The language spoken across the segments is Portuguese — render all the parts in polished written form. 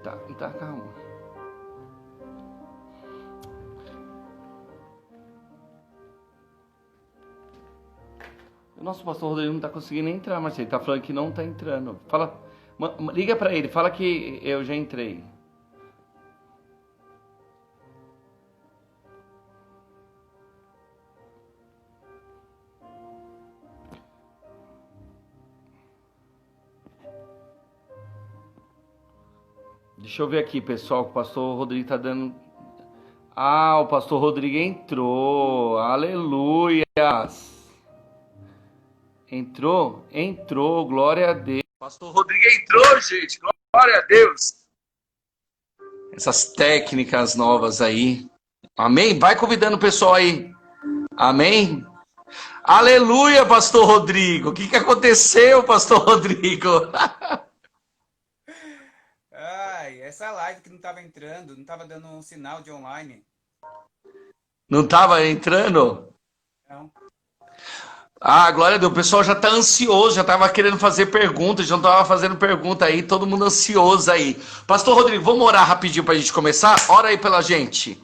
Tá, calma. O nosso pastor Rodrigo não tá conseguindo entrar, mas ele tá falando que não tá entrando. Fala, liga pra ele, fala que eu já entrei. Deixa eu ver aqui, pessoal, que o pastor Rodrigo tá dando. Ah, o pastor Rodrigo entrou. Aleluias. Entrou, glória a Deus. Pastor Rodrigo entrou, gente. Glória a Deus. Essas técnicas novas aí. Amém? Vai convidando o pessoal aí. Amém? Aleluia, pastor Rodrigo. O que aconteceu, pastor Rodrigo? Ai, essa live que não estava entrando, não estava dando um sinal de online. Não estava entrando? Não. Ah, glória a Deus. O pessoal já tá ansioso, já tava querendo fazer perguntas, já não tava fazendo pergunta aí, todo mundo ansioso aí. Pastor Rodrigo, vamos orar rapidinho pra gente começar? Ora aí pela gente.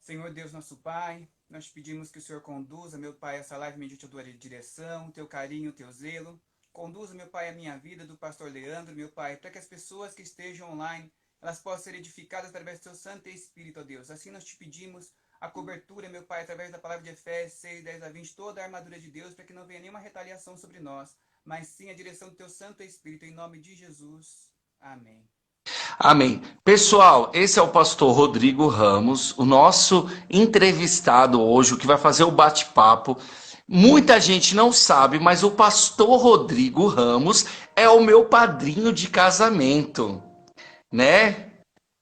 Senhor Deus, nosso Pai, nós pedimos que o Senhor conduza, meu Pai, essa live mediante a tua direção, teu carinho, teu zelo. Conduza, meu Pai, a minha vida do pastor Leandro, meu Pai, para que as pessoas que estejam online, elas possam ser edificadas através do teu Santo Espírito, ó Deus. Assim nós te pedimos a cobertura, meu Pai, através da palavra de Efésios 6, 10 a 20, toda a armadura de Deus, para que não venha nenhuma retaliação sobre nós, mas sim a direção do teu Santo Espírito, em nome de Jesus. Amém. Amém. Pessoal, esse é o pastor Rodrigo Ramos, o nosso entrevistado hoje, o que vai fazer o bate-papo. Muita gente não sabe, mas o pastor Rodrigo Ramos é o meu padrinho de casamento, né?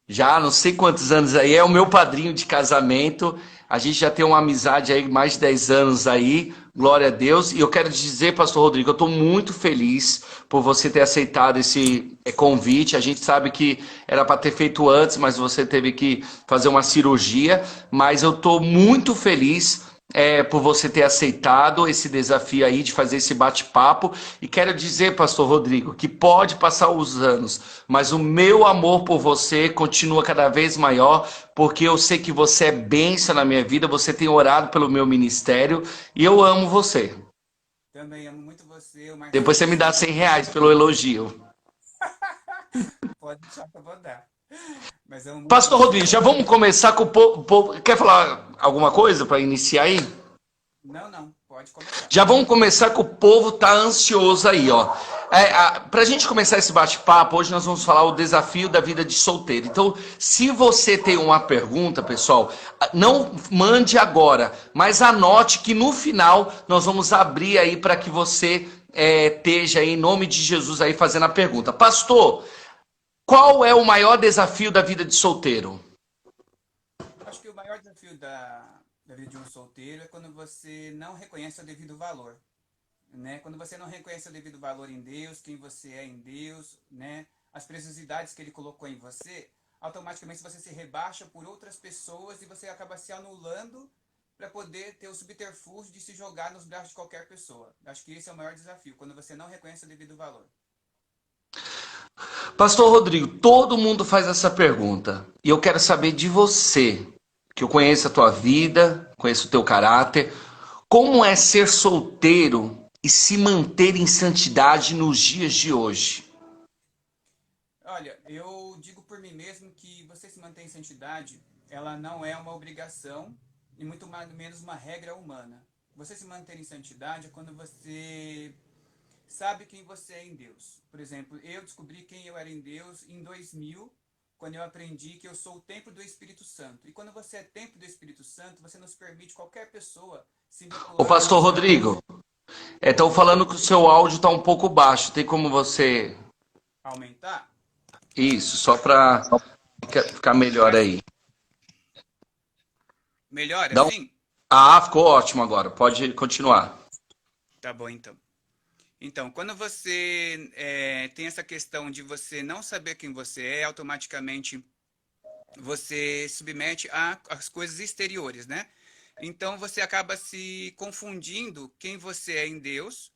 Já não sei quantos anos aí, é o meu padrinho de casamento. A gente já tem uma amizade aí, mais de 10 anos aí, glória a Deus. E eu quero dizer, pastor Rodrigo, eu estou muito feliz por você ter aceitado esse convite. A gente sabe que era para ter feito antes, mas você teve que fazer uma cirurgia. Mas eu estou muito feliz por você ter aceitado esse desafio aí de fazer esse bate-papo. E quero dizer, pastor Rodrigo, que pode passar os anos, mas o meu amor por você continua cada vez maior, porque eu sei que você é bênção na minha vida, você tem orado pelo meu ministério e eu amo você. Também amo muito você, o Depois você Marcelo me dá sempre. R$ 100 pelo elogio. Pode deixar que eu vou dar. Mas amo muito Pastor você Rodrigo, já vamos também. começar com o povo. Quer falar alguma coisa para iniciar aí? Não, não, pode começar. Já vamos começar que o povo tá ansioso aí, ó. Pra gente começar esse bate-papo, hoje nós vamos falar o desafio da vida de solteiro. Então, se você tem uma pergunta, pessoal, não mande agora, mas anote que no final nós vamos abrir aí para que você esteja aí, em nome de Jesus aí fazendo a pergunta. Pastor, qual é o maior desafio da vida de solteiro? Acho que o maior desafio da vida de um solteiro é quando você não reconhece o devido valor, né? Quando você não reconhece o devido valor em Deus, quem você é em Deus, né? As preciosidades que Ele colocou em você, automaticamente você se rebaixa por outras pessoas e você acaba se anulando para poder ter o subterfúgio de se jogar nos braços de qualquer pessoa. Acho que esse é o maior desafio, quando você não reconhece o devido valor. Pastor Rodrigo, todo mundo faz essa pergunta. E eu quero saber de você, que eu conheço a tua vida, conheço o teu caráter. Como é ser solteiro e se manter em santidade nos dias de hoje? Olha, eu digo por mim mesmo que você se manter em santidade, ela não é uma obrigação e muito menos uma regra humana. Você se manter em santidade é quando você sabe quem você é em Deus. Por exemplo, eu descobri quem eu era em Deus em 2000, quando eu aprendi que eu sou o templo do Espírito Santo. E quando você é templo do Espírito Santo, você não se permite qualquer pessoa se Ô vincular a Pastor você. Rodrigo, estão falando que o seu áudio está um pouco baixo. Tem como você. Aumentar? Isso, só para ficar melhor Agora aí. sim. Melhor Dá um... assim? Ah, ficou ótimo agora. Pode continuar. Tá bom então. Então, quando você tem essa questão de você não saber quem você é, automaticamente você submete às coisas exteriores, né? Então você acaba se confundindo quem você é em Deus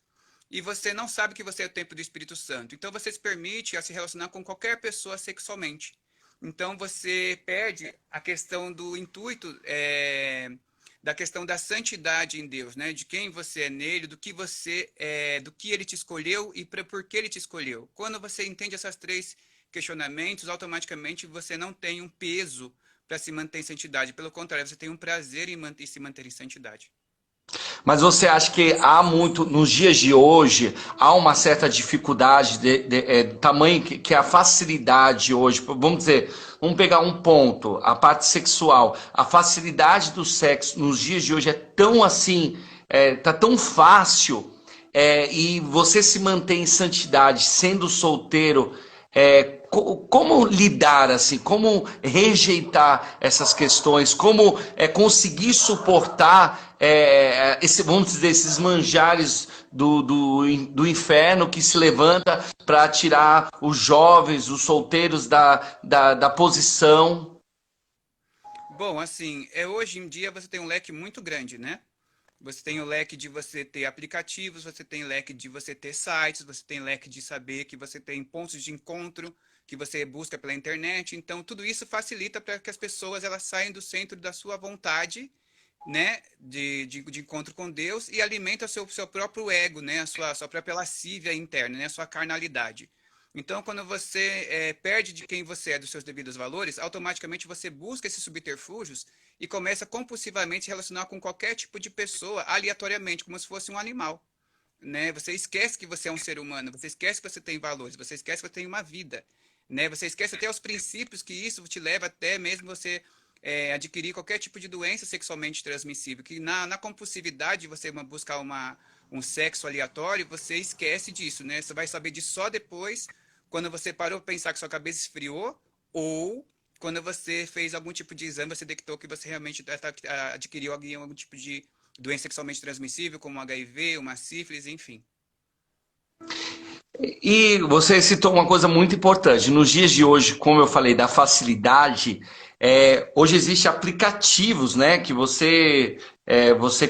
e você não sabe que você é o templo do Espírito Santo. Então você se permite a se relacionar com qualquer pessoa sexualmente. Então você perde a questão do intuito, da questão da santidade em Deus, né? De quem você é nele, do que você é, do que ele te escolheu e por que ele te escolheu. Quando você entende esses três questionamentos, automaticamente você não tem um peso para se manter em santidade. Pelo contrário, você tem um prazer em se manter em santidade. Mas você acha que há muito, nos dias de hoje, há uma certa dificuldade tamanho que a facilidade hoje, vamos dizer, vamos pegar um ponto, a parte sexual, a facilidade do sexo nos dias de hoje é tão assim, tá tão fácil, e você se mantém em santidade sendo solteiro, como lidar assim, como rejeitar essas questões, como conseguir suportar vamos dizer, esses manjares do inferno que se levanta para tirar os jovens, os solteiros da posição. Bom, assim, hoje em dia você tem um leque muito grande, né? Você tem o leque de você ter aplicativos, você tem o leque de você ter sites, você tem o leque de saber que você tem pontos de encontro que você busca pela internet. Então, tudo isso facilita para que as pessoas elas saiam do centro da sua vontade, né, de encontro com Deus e alimenta seu próprio ego, né, a sua própria lascívia interna, né, a sua carnalidade. Então, quando você perde de quem você é, dos seus devidos valores, automaticamente você busca esses subterfúgios e começa compulsivamente a se relacionar com qualquer tipo de pessoa, aleatoriamente, como se fosse um animal. Né? Você esquece que você é um ser humano, você esquece que você tem valores, você esquece que você tem uma vida. Né? Você esquece até os princípios que isso te leva até mesmo você adquirir qualquer tipo de doença sexualmente transmissível. Que na compulsividade, você buscar um sexo aleatório, você esquece disso. Né? Você vai saber disso só depois, quando você parou para pensar que sua cabeça esfriou, ou quando você fez algum tipo de exame, você detectou que você realmente adquiriu algum tipo de doença sexualmente transmissível, como HIV, uma sífilis, enfim. E você citou uma coisa muito importante. Nos dias de hoje, como eu falei, da facilidade, hoje existem aplicativos, né? Que você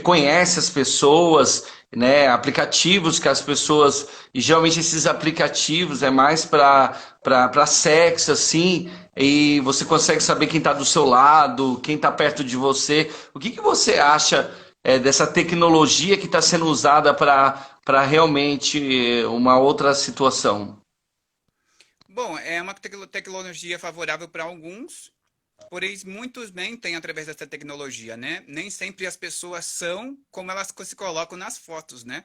conhece as pessoas, né? Aplicativos que as pessoas. E geralmente esses aplicativos é mais para sexo, assim. E você consegue saber quem está do seu lado, quem está perto de você. O que você acha dessa tecnologia que está sendo usada para realmente uma outra situação? Bom, é uma tecnologia favorável para alguns, porém muitos mentem através dessa tecnologia, né? Nem sempre as pessoas são como elas se colocam nas fotos, né?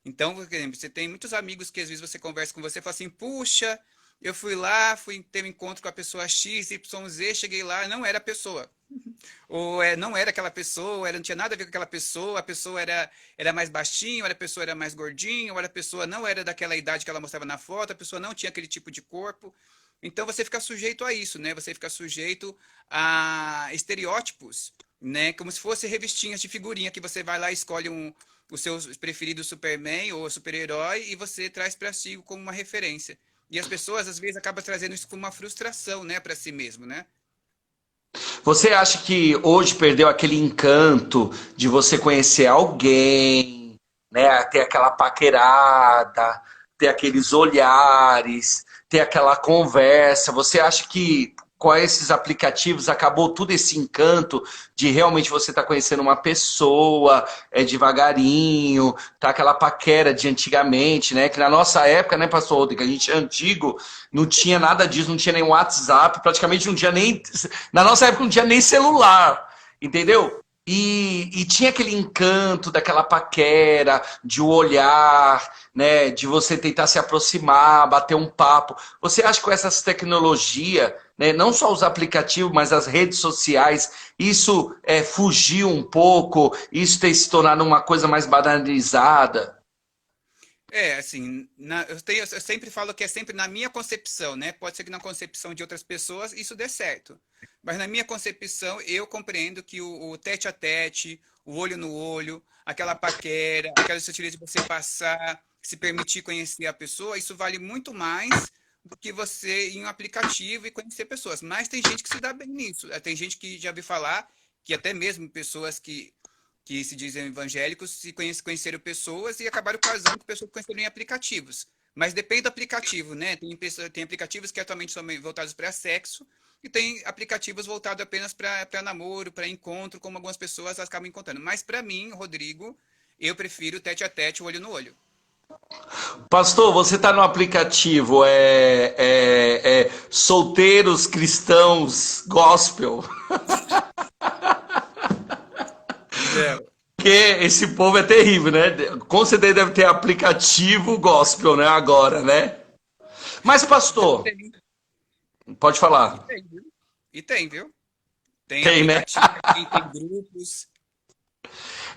Então, por exemplo, você tem muitos amigos que às vezes você conversa com você e fala assim, puxa, eu fui lá, fui ter um encontro com a pessoa X, Y, Z, cheguei lá, não era a pessoa. Ou não era aquela pessoa, não tinha nada a ver com aquela pessoa, a pessoa era mais baixinha, ou a pessoa era mais gordinha, ou a pessoa não era daquela idade que ela mostrava na foto, a pessoa não tinha aquele tipo de corpo. Então você fica sujeito a isso, né? Você fica sujeito a estereótipos, né? Como se fosse revistinhas de figurinha que você vai lá e escolhe o seu preferido Superman ou super-herói e você traz para si como uma referência. E as pessoas às vezes acabam trazendo isso como uma frustração, né, para si mesmo, né? Você acha que hoje perdeu aquele encanto de você conhecer alguém, né? Ter aquela paquerada, ter aqueles olhares, ter aquela conversa. Você acha que com esses aplicativos acabou todo esse encanto de realmente você estar conhecendo uma pessoa, devagarinho, tá aquela paquera de antigamente, né? Que na nossa época, né, pastor Rodrigo, que a gente é antigo, não tinha nada disso, não tinha nem WhatsApp, praticamente não tinha nem. Na nossa época não tinha nem celular, entendeu? E tinha aquele encanto daquela paquera, de o olhar, né, de você tentar se aproximar, bater um papo. Você acha que com essas tecnologias, né, não só os aplicativos, mas as redes sociais, isso fugiu um pouco, isso tem se tornado uma coisa mais banalizada? Assim, eu sempre falo que é sempre na minha concepção, né? Pode ser que na concepção de outras pessoas isso dê certo. Mas na minha concepção, eu compreendo que o tete a tete, o olho no olho, aquela paquera, aquela sutileza de você passar, se permitir conhecer a pessoa, isso vale muito mais do que você ir em um aplicativo e conhecer pessoas. Mas tem gente que se dá bem nisso. Tem gente que já ouvi falar que até mesmo pessoas que que se dizem evangélicos, conheceram pessoas e acabaram casando com pessoas que conheceram em aplicativos. Mas depende do aplicativo, né? Tem aplicativos que atualmente são voltados para sexo e tem aplicativos voltados apenas para namoro, para encontro, como algumas pessoas acabam encontrando. Mas para mim, Rodrigo, eu prefiro tete a tete, olho no olho. Pastor, você está no aplicativo Solteiros Cristãos Gospel? Não. Porque esse povo é terrível, né? Com certeza deve ter aplicativo gospel, né? Agora, né? Mas, pastor, Tem, pode e falar. tem, viu? E tem, viu? Tem Tem, né? aplicativo, tem grupos.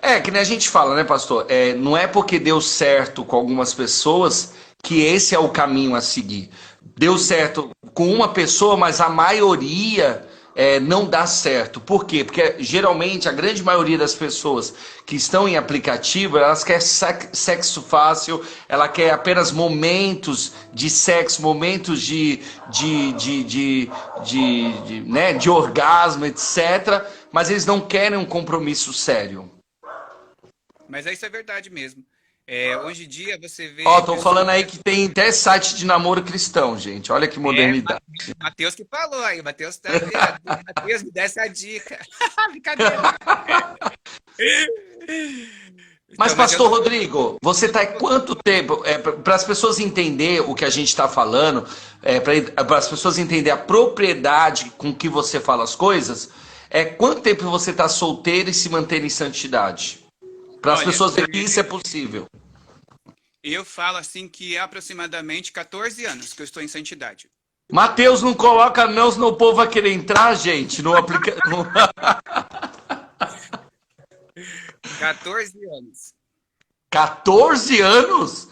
É, que nem a gente fala, né, pastor? Não é porque deu certo com algumas pessoas que esse é o caminho a seguir. Deu certo com uma pessoa, mas a maioria não dá certo. Por quê? Porque geralmente a grande maioria das pessoas que estão em aplicativo, elas querem sexo fácil, ela quer apenas momentos de sexo, momentos né, de orgasmo, etc. Mas eles não querem um compromisso sério. Mas isso é verdade mesmo. Hoje em dia você Ó, vê estão pessoas. falando aí que tem até site de namoro cristão, gente. Olha que É, modernidade. Matheus que falou aí, Matheus tá vendo. Matheus me dá essa dica. Brincadeira. Mas, Então, mas eu pastor não. Rodrigo, você está há quanto tempo? Para as pessoas entenderem o que a gente está falando, para as pessoas entenderem a propriedade com que você fala as coisas, quanto tempo você está solteiro e se manter em santidade? Para as Olha, pessoas verem que isso é possível. eu falo assim que há aproximadamente 14 anos que eu estou em santidade. Mateus não coloca não, senão o povo vai querer entrar, gente, no aplicativo. 14 anos. 14 anos?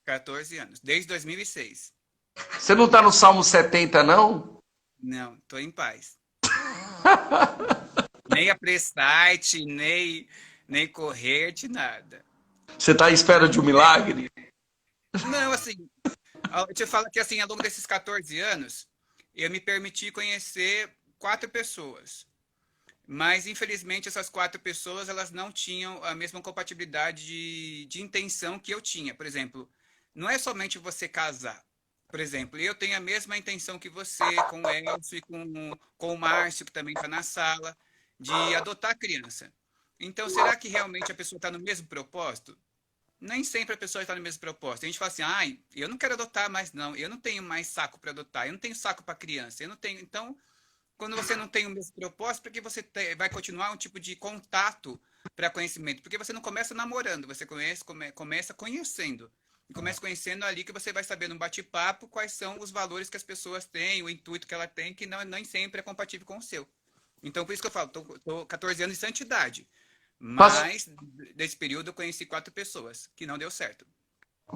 14 anos. Desde 2006. Você não está no Salmo 70, não? Não, estou em paz. Nem apressar-te, nem correr-te, nada. Você está à espera de um milagre? Não, assim, eu te falo que assim, ao longo desses 14 anos, eu me permiti conhecer 4 pessoas. Mas, infelizmente, essas 4 pessoas, elas não tinham a mesma compatibilidade de intenção que eu tinha. Por exemplo, não é somente você casar. Por exemplo, eu tenho a mesma intenção que você, com o Elcio e com o Márcio, que também está na sala, de adotar criança. Então, será que realmente a pessoa está no mesmo propósito? Nem sempre a pessoa está no mesmo propósito. A gente fala assim, ai, eu não quero adotar mais, não. Eu não tenho mais saco para adotar. Eu não tenho saco para criança. Eu não tenho. Então, quando você não tem o mesmo propósito, por que você vai continuar um tipo de contato para conhecimento? Porque você não começa namorando, você começa conhecendo. E começa conhecendo ali que você vai saber no bate-papo quais são os valores que as pessoas têm, o intuito que ela tem, que não, nem sempre é compatível com o seu. Então, por isso que eu falo, tô 14 anos de santidade. Mas, desse período, eu conheci 4 pessoas, que não deu certo.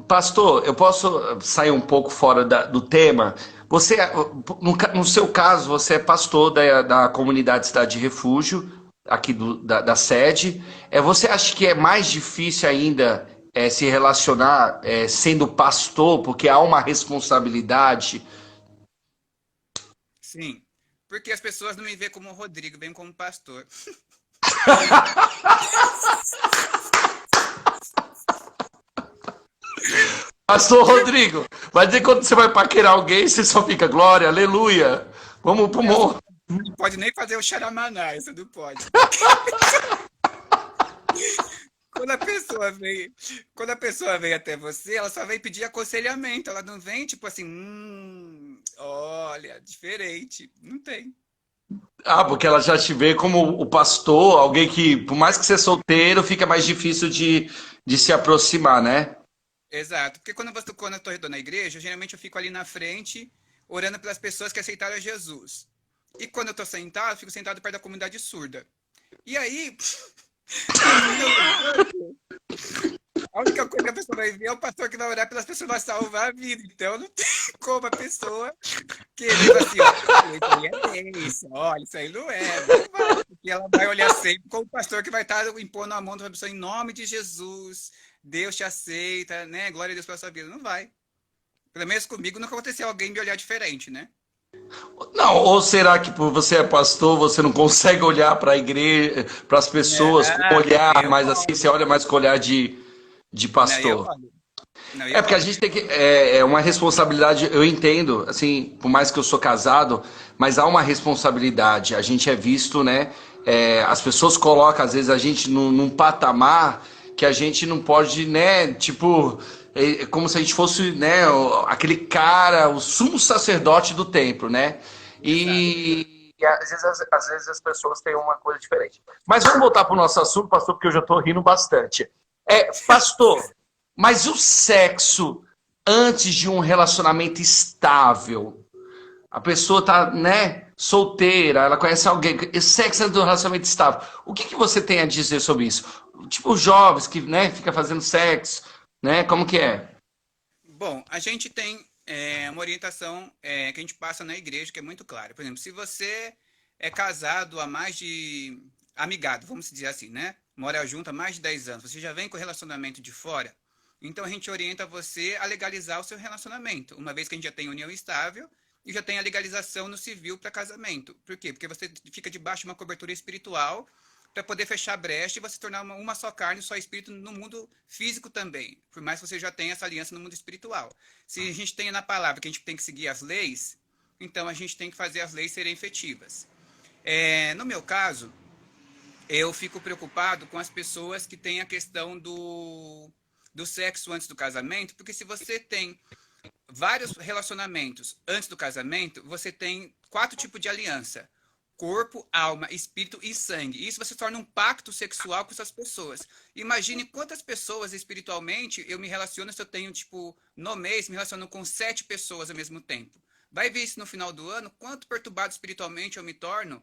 Pastor, eu posso sair um pouco fora do tema? Você, no seu caso, você é pastor da comunidade Cidade de Refúgio, aqui da sede. Você acha que é mais difícil ainda se relacionar sendo pastor, porque há uma responsabilidade? Sim, porque as pessoas não me veem como Rodrigo, veem como pastor. Pastor Rodrigo, vai dizer que quando você vai paquerar alguém, você só fica glória, aleluia. Vamos pro Não, morro. não pode nem fazer o xaramaná, isso não pode. Quando a pessoa vem, quando a pessoa vem até você, ela só vem pedir aconselhamento. Ela não vem tipo assim, olha, diferente. Não tem. Ah, porque ela já te vê como o pastor, alguém que, por mais que você é solteiro, fica mais difícil de se aproximar, né? Exato. Porque quando eu estou na igreja, geralmente eu fico ali na frente, orando pelas pessoas que aceitaram Jesus. E quando eu estou sentado, eu fico sentado perto da comunidade surda. E aí, quando eu levanto, a única coisa que a pessoa vai ver é o pastor que vai orar pelas pessoas, vai salvar a vida. Então não tem como a pessoa querer assim, ó, isso aí é isso, olha, isso aí não é, não vai, porque ela vai olhar sempre como o pastor que vai estar impondo a mão da pessoa em nome de Jesus, Deus te aceita, né? Glória a Deus pela sua vida. Não vai. Pelo menos comigo nunca aconteceu alguém me olhar diferente, né? Não, ou será que por você é pastor, você não consegue olhar para a igreja, para as pessoas com um Não, olhar eu mais assim, você olho. olha mais com olhar de Não, eu pastor? olho. Não, É eu porque a olho. gente tem que. É uma responsabilidade, eu entendo, assim, por mais que eu sou casado, mas há uma responsabilidade. A gente é visto, né? As pessoas colocam, às vezes, a gente num patamar que a gente não pode, né? Tipo, como se a gente fosse, né? Aquele cara, o sumo sacerdote do templo, né? Exato. E às vezes as pessoas têm uma coisa diferente. Mas vamos voltar para o nosso assunto, pastor, porque eu já estou rindo bastante. Pastor. Mas o sexo antes de um relacionamento estável, a pessoa tá, né, solteira, ela conhece alguém, sexo antes de um relacionamento estável. O que que você tem a dizer sobre isso? Tipo, os jovens que, né, fica fazendo sexo, né, como que é? Bom, a gente tem uma orientação que a gente passa na igreja que é muito clara. Por exemplo, se você é casado há mais de... amigado, vamos dizer assim, né? Mora junto há mais de 10 anos, você já vem com o relacionamento de fora, então a gente orienta você a legalizar o seu relacionamento, uma vez que a gente já tem união estável e já tem a legalização no civil para casamento. Por quê? Porque você fica debaixo de uma cobertura espiritual para poder fechar a brecha e você se tornar uma só carne, só espírito no mundo físico também, por mais que você já tenha essa aliança no mundo espiritual. Se a gente tem na palavra que a gente tem que seguir as leis, então a gente tem que fazer as leis serem efetivas. No meu caso, eu fico preocupado com as pessoas que têm a questão do sexo antes do casamento, porque se você tem vários relacionamentos antes do casamento, você tem 4 tipos de aliança: corpo, alma, espírito e sangue. Isso você torna um pacto sexual com essas pessoas. Imagine quantas pessoas espiritualmente eu me relaciono se eu tenho, tipo, no mês, me relaciono com 7 pessoas ao mesmo tempo. Vai ver isso no final do ano, quanto perturbado espiritualmente eu me torno,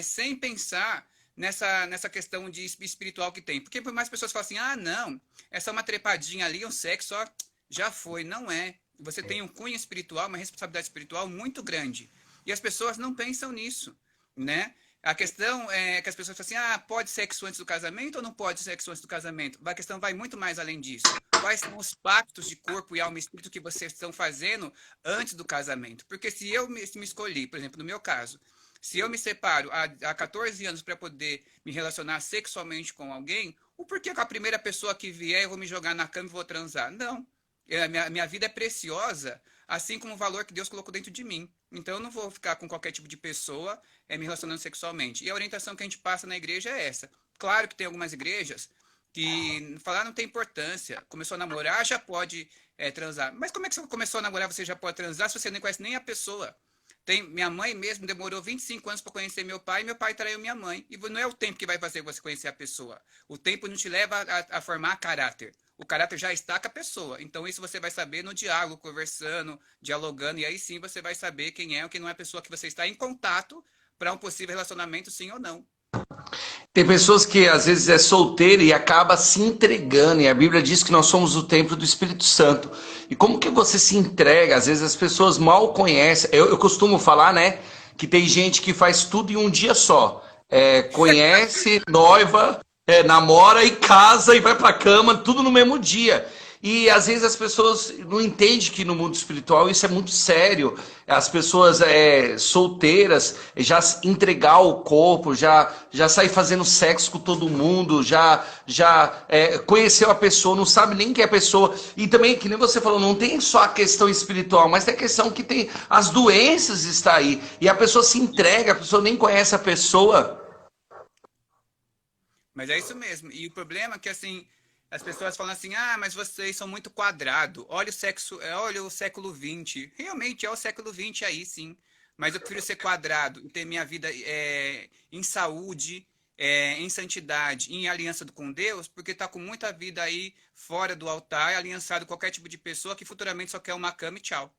sem pensar nessa questão de espiritual que tem. Porque por mais pessoas falam assim, ah, não, essa é uma trepadinha ali, um sexo, ó, já foi. Não é. Você tem um cunho espiritual, uma responsabilidade espiritual muito grande. E as pessoas não pensam nisso, né? A questão é que as pessoas falam assim, ah, pode sexo antes do casamento ou não pode sexo antes do casamento? A questão vai muito mais além disso. Quais são os pactos de corpo e alma e espírito que vocês estão fazendo antes do casamento? Porque se eu me escolhi, por exemplo, no meu caso, se eu me separo há 14 anos para poder me relacionar sexualmente com alguém, o porquê com a primeira pessoa que vier eu vou me jogar na cama e vou transar? Não. Minha vida é preciosa, assim como o valor que Deus colocou dentro de mim. Então eu não vou ficar com qualquer tipo de pessoa me relacionando sexualmente. E a orientação que a gente passa na igreja é essa. Claro que tem algumas igrejas que falar não tem importância. Começou a namorar, já pode transar. Mas como é que você começou a namorar, você já pode transar se você não conhece nem a pessoa? Minha mãe mesmo demorou 25 anos para conhecer meu pai, e meu pai traiu minha mãe. E não é o tempo que vai fazer você conhecer a pessoa. O tempo não te leva a formar caráter. O caráter já está com a pessoa. Então isso você vai saber no diálogo, conversando, dialogando, e aí sim você vai saber quem é ou quem não é a pessoa que você está em contato para um possível relacionamento, sim ou não. Tem pessoas que às vezes é solteira e acaba se entregando, e a Bíblia diz que nós somos o templo do Espírito Santo. E como que você se entrega? Às vezes as pessoas mal conhecem. Eu costumo falar, né, que tem gente que faz tudo em um dia só. Conhece, noiva, namora e casa e vai pra cama, tudo no mesmo dia. E às vezes as pessoas não entendem que no mundo espiritual isso é muito sério. As pessoas solteiras já entregar o corpo, já sair fazendo sexo com todo mundo, já conheceu a pessoa, não sabe nem quem é a pessoa. E também, que nem você falou, não tem só a questão espiritual, mas tem a questão que tem as doenças está aí. E a pessoa se entrega, a pessoa nem conhece a pessoa. Mas é isso mesmo. E o problema é que, assim, as pessoas falam assim, ah, mas vocês são muito quadrado. Olha o sexo, olha o século XX. Realmente é o século XX aí, sim. Mas eu prefiro ser quadrado e ter minha vida em saúde, em santidade, em aliança com Deus, porque tá com muita vida aí fora do altar, aliançado com qualquer tipo de pessoa que futuramente só quer uma cama e tchau.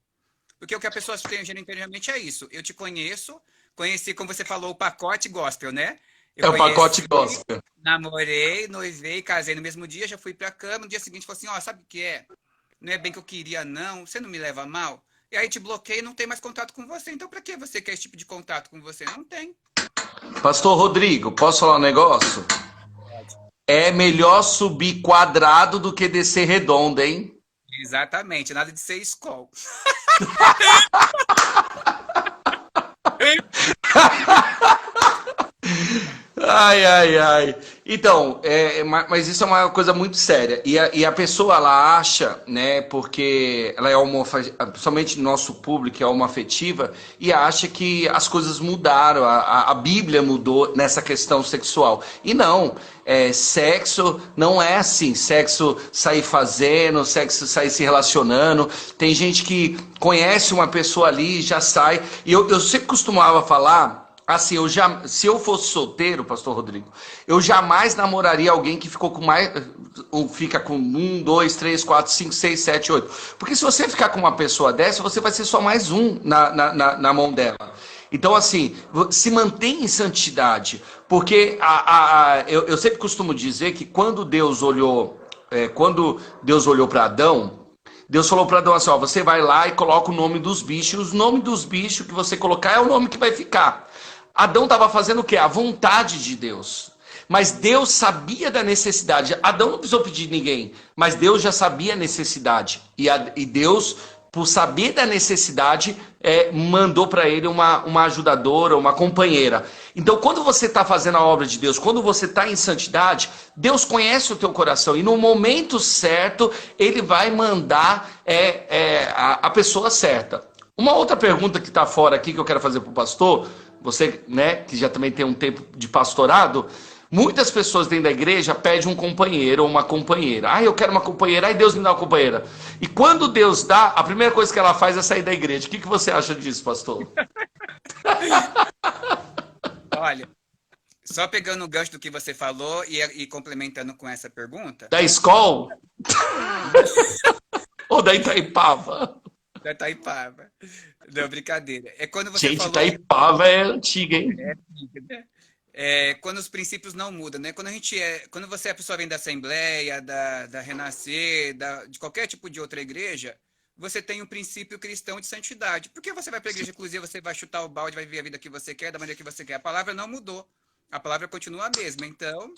Porque o que a pessoa tem geralmente é isso. Eu te conheço, conheci, como você falou, o pacote gospel, né? Eu É o pacote conheci, gospel. namorei, noivei, casei no mesmo dia, já fui pra cama, no dia seguinte falei assim, ó, sabe o que é? Não é bem que eu queria, não, você não me leva a mal? E aí te bloqueei e não tem mais contato com você. Então pra que você quer esse tipo de contato com você? Não tem. Pastor Rodrigo, posso falar um negócio? Pode. É melhor subir quadrado do que descer redondo, hein? Exatamente, nada de ser escol. Ai, ai, ai. Então, mas isso é uma coisa muito séria. E a pessoa, ela acha, né, porque ela é somente nosso público é homoafetiva, e acha que as coisas mudaram, a Bíblia mudou nessa questão sexual. E não, sexo não é assim, sexo sair fazendo, sexo sair se relacionando. Tem gente que conhece uma pessoa ali e já sai. E eu sempre costumava falar. Assim, se eu fosse solteiro, pastor Rodrigo, eu jamais namoraria alguém que ficou com fica com 1, 2, 3, 4, 5, 6, 7, 8. Porque se você ficar com uma pessoa dessa, você vai ser só mais um na mão dela. Então, assim, se mantém em santidade. Porque eu sempre costumo dizer que quando Deus olhou para Adão, Deus falou para Adão assim, ó, você vai lá e coloca o nome dos bichos, e o nome dos bichos que você colocar é o nome que vai ficar. Adão estava fazendo o quê? A vontade de Deus. Mas Deus sabia da necessidade. Adão não precisou pedir ninguém, mas Deus já sabia a necessidade. E Deus, por saber da necessidade, mandou para ele uma ajudadora, uma companheira. Então, quando você está fazendo a obra de Deus, quando você está em santidade, Deus conhece o teu coração. E no momento certo, Ele vai mandar a pessoa certa. Uma outra pergunta que está fora aqui, que eu quero fazer para o pastor, você, né, que já também tem um tempo de pastorado, muitas pessoas dentro da igreja pedem um companheiro ou uma companheira. Ah, eu quero uma companheira, ai Deus me dá uma companheira. E quando Deus dá, a primeira coisa que ela faz é sair da igreja. O que você acha disso, pastor? Olha, só pegando o gancho do que você falou e complementando com essa pergunta. Da escola? Ou da Itaipava? Da Itaipava. Não, brincadeira. É quando você Gente, falou... Itaipava é antiga, hein? Quando os princípios não mudam, né? Quando você a pessoa vem da Assembleia, da Renascer, de qualquer tipo de outra igreja, você tem um princípio cristão de santidade. Por que você vai para a igreja, inclusive, você vai chutar o balde, vai viver a vida que você quer, da maneira que você quer? A palavra não mudou. A palavra continua a mesma. Então,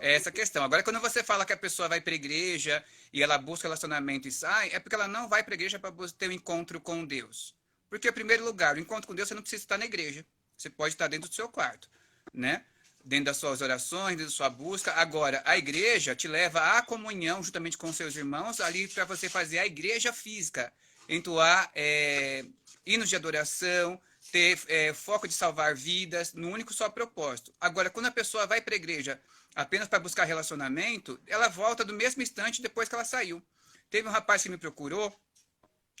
é essa questão. Agora, quando você fala que a pessoa vai para a igreja e ela busca relacionamento e sai, é porque ela não vai para a igreja para ter um encontro com Deus. Porque, em primeiro lugar, o encontro com Deus você não precisa estar na igreja. Você pode estar dentro do seu quarto, né? Dentro das suas orações, dentro da sua busca. Agora, a igreja te leva à comunhão juntamente com seus irmãos, ali para você fazer a igreja física, entoar hinos de adoração, ter foco de salvar vidas, no único só propósito. Agora, quando a pessoa vai para a igreja apenas para buscar relacionamento, ela volta do mesmo instante depois que ela saiu. Teve um rapaz que me procurou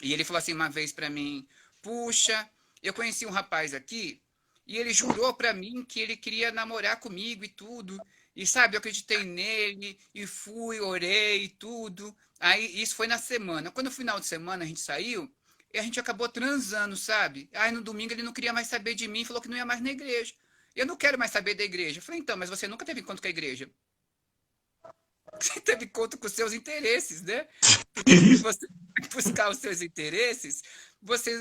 e ele falou assim uma vez para mim, puxa, eu conheci um rapaz aqui e ele jurou para mim que ele queria namorar comigo e tudo. E sabe, eu acreditei nele e fui, orei e tudo. Aí isso foi na semana. Quando no final de semana a gente saiu, e a gente acabou transando, sabe? Aí no domingo ele não queria mais saber de mim, falou que não ia mais na igreja. Eu não quero mais saber da igreja. Eu falei, então, mas você nunca teve encontro com a igreja. Você teve encontro com os seus interesses, né? Porque se você buscar os seus interesses,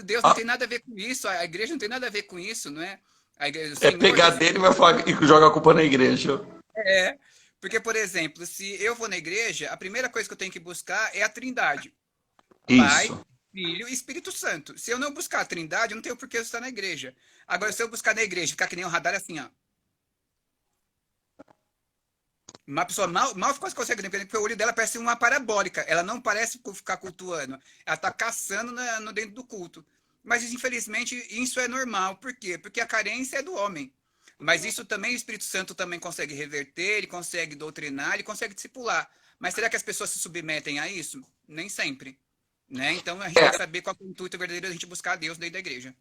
Deus não tem nada a ver com isso, a igreja não tem nada a ver com isso, não é? A igreja, Senhor, pegar dele e jogar a culpa na igreja. Porque, por exemplo, se eu vou na igreja, a primeira coisa que eu tenho que buscar é a Trindade. Isso. Pai, Filho e Espírito Santo. Se eu não buscar a Trindade, eu não tenho por que eu estar na igreja. Agora, se eu buscar na igreja, ficar que nem um radar assim, ó. Uma pessoa mal consegue entender, porque o olho dela parece uma parabólica. Ela não parece ficar cultuando. Ela está caçando no dentro do culto. Mas, infelizmente, isso é normal. Por quê? Porque a carência é do homem. Mas isso também o Espírito Santo também consegue reverter, ele consegue doutrinar, ele consegue discipular. Mas será que as pessoas se submetem a isso? Nem sempre. Né? Então, a gente tem que saber qual é o intuito verdadeiro da gente buscar a Deus dentro da igreja.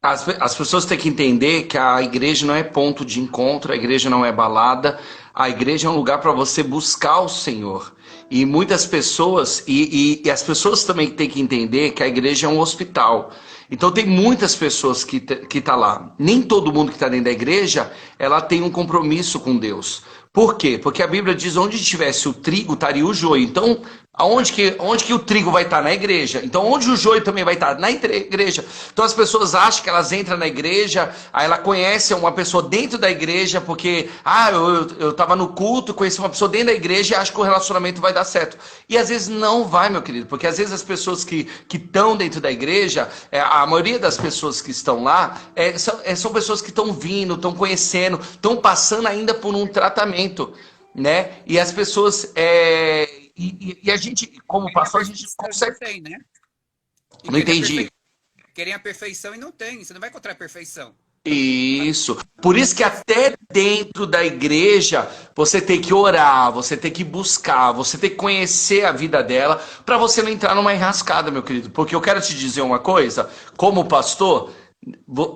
As pessoas têm que entender que a igreja não é ponto de encontro, a igreja não é balada, a igreja é um lugar para você buscar o Senhor. E muitas pessoas, e as pessoas também têm que entender que a igreja é um hospital. Então tem muitas pessoas que tá lá. Nem todo mundo que está dentro da igreja, ela tem um compromisso com Deus. Por quê? Porque a Bíblia diz onde tivesse o trigo, estaria o joio. Então, Onde que o trigo vai estar? Na igreja. Então, onde o joio também vai estar? Na igreja. Então, as pessoas acham que elas entram na igreja, aí ela conhece uma pessoa dentro da igreja, porque, eu estava no culto, conheci uma pessoa dentro da igreja e acho que o relacionamento vai dar certo. E às vezes não vai, meu querido, porque às vezes as pessoas que estão dentro da igreja, a maioria das pessoas que estão lá, são pessoas que estão vindo, estão conhecendo, estão passando ainda por um tratamento, né? E as pessoas. E a gente, como Querem a pastor, a gente perfeição e não consegue. tem, né? E Não entendi. querem a perfeição e não tem. Você não vai encontrar a perfeição. Isso. Por isso que até dentro da igreja você tem que orar, você tem que buscar, você tem que conhecer a vida dela para você não entrar numa enrascada, meu querido. Porque eu quero te dizer uma coisa, como pastor,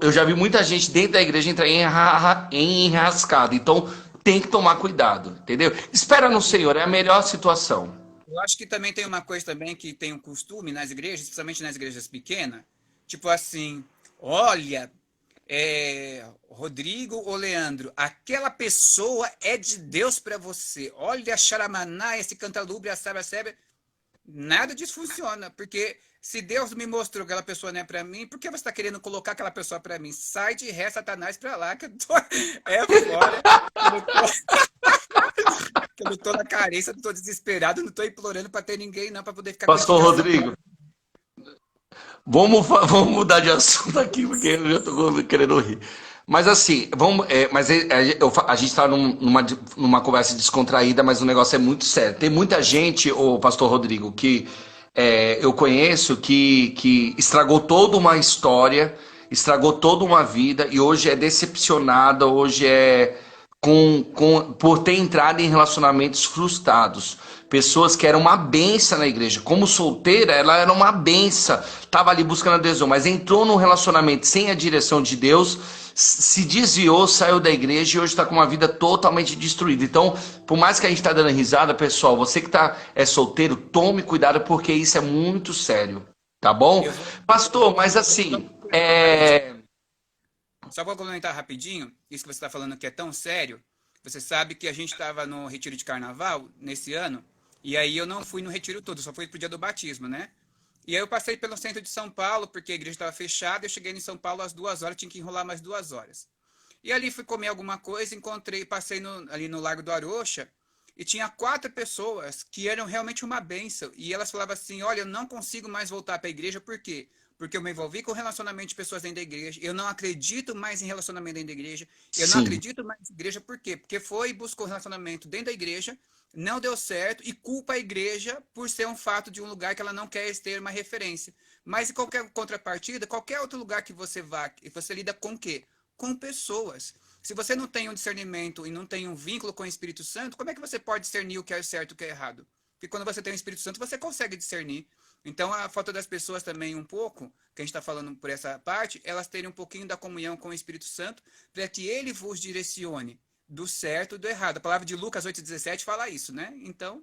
eu já vi muita gente dentro da igreja entrar em enrascada. Então tem que tomar cuidado, entendeu? Espera no Senhor, é a melhor situação. Eu acho que também tem uma coisa também que tem um costume nas igrejas, especialmente nas igrejas pequenas, tipo assim, olha, Rodrigo ou Leandro, aquela pessoa é de Deus para você. Olha, Xaramaná, esse cantalubre, a Sebe, nada disso funciona, porque se Deus me mostrou que aquela pessoa não é para mim, por que você está querendo colocar aquela pessoa para mim? Sai de ré, Satanás, para lá, que eu tô fora. Que eu não tô na carência, não tô desesperado, não tô implorando para ter ninguém, não, para poder ficar com esse Pastor casal. Rodrigo, vamos mudar de assunto aqui, porque eu já tô querendo rir. Mas assim, a gente está numa conversa descontraída, mas o negócio é muito sério. Tem muita gente, o pastor Rodrigo, que eu conheço que estragou toda uma história, estragou toda uma vida e hoje é decepcionada, hoje por ter entrado em relacionamentos frustrados. Pessoas que eram uma benção na igreja. Como solteira, ela era uma benção. Estava ali buscando a Deus, mas entrou num relacionamento sem a direção de Deus, se desviou, saiu da igreja e hoje está com uma vida totalmente destruída. Então, por mais que a gente está dando risada, pessoal, você que é solteiro, tome cuidado porque isso é muito sério. Tá bom? Eu vou, Pastor, mas só assim, complementar rapidinho. Só para complementar rapidinho, isso que você está falando que é tão sério, você sabe que a gente estava no retiro de carnaval nesse ano, e aí eu não fui no retiro todo, só fui pro dia do batismo, né? E aí eu passei pelo centro de São Paulo, porque a igreja estava fechada, eu cheguei em São Paulo às 2 horas, tinha que enrolar mais 2 horas. E ali fui comer alguma coisa, passei ali no Largo do Arocha, e tinha 4 pessoas que eram realmente uma bênção. E elas falavam assim, olha, eu não consigo mais voltar para a igreja, por quê? Porque eu me envolvi com relacionamento de pessoas dentro da igreja, eu não acredito mais em relacionamento dentro da igreja, eu não sim. acredito mais em igreja, por quê? Porque foi e buscou relacionamento dentro da igreja, não deu certo e culpa a igreja por ser um fato de um lugar que ela não quer ter uma referência. Mas em qualquer contrapartida, qualquer outro lugar que você vá, você lida com o quê? Com pessoas. Se você não tem um discernimento e não tem um vínculo com o Espírito Santo, como é que você pode discernir o que é certo e o que é errado? Porque quando você tem o Espírito Santo, você consegue discernir. Então, a falta das pessoas também um pouco, que a gente está falando por essa parte, elas terem um pouquinho da comunhão com o Espírito Santo, para que ele vos direcione do certo e do errado. A palavra de Lucas 8,17 fala isso, né? Então,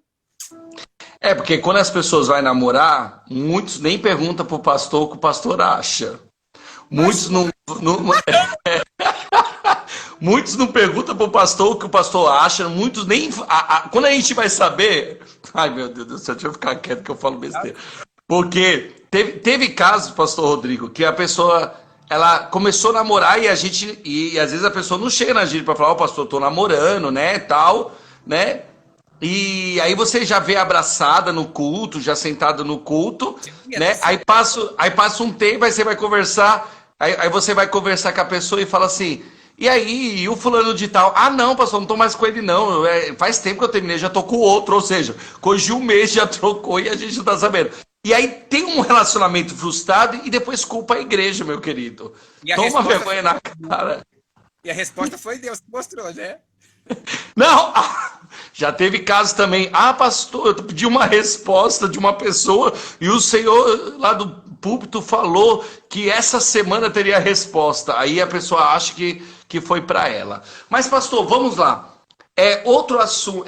Porque quando as pessoas vão namorar, muitos nem perguntam pro pastor o que o pastor acha. mas Muitos não, muitos não perguntam pro pastor o que o pastor acha, muitos nem. Quando a gente vai saber. Ai, meu Deus do céu, deixa eu ficar quieto que eu falo besteira. Porque teve casos, pastor Rodrigo, que a pessoa ela começou a namorar e a gente. E às vezes a pessoa não chega na gente pra falar, ó, pastor, tô namorando, né? Tal, né? E aí você já vê abraçada no culto, já sentada no culto, né? Aí passa um tempo, aí você vai conversar, aí você vai conversar com a pessoa e fala assim, e aí, e o fulano de tal? Ah, não, pastor, não tô mais com ele, não. Faz tempo que eu terminei, já tô com o outro, ou seja, coisa de um mês já trocou e a gente não tá sabendo. E aí tem um relacionamento frustrado e depois culpa a igreja, meu querido. e a Toma resposta vergonha na cara. e a resposta foi Deus que mostrou, né? Não, já teve casos também. Ah, pastor, eu pedi uma resposta de uma pessoa e o senhor lá do púlpito falou que essa semana teria a resposta. Aí a pessoa acha que foi para ela. Mas, pastor, vamos lá. Outro assunto.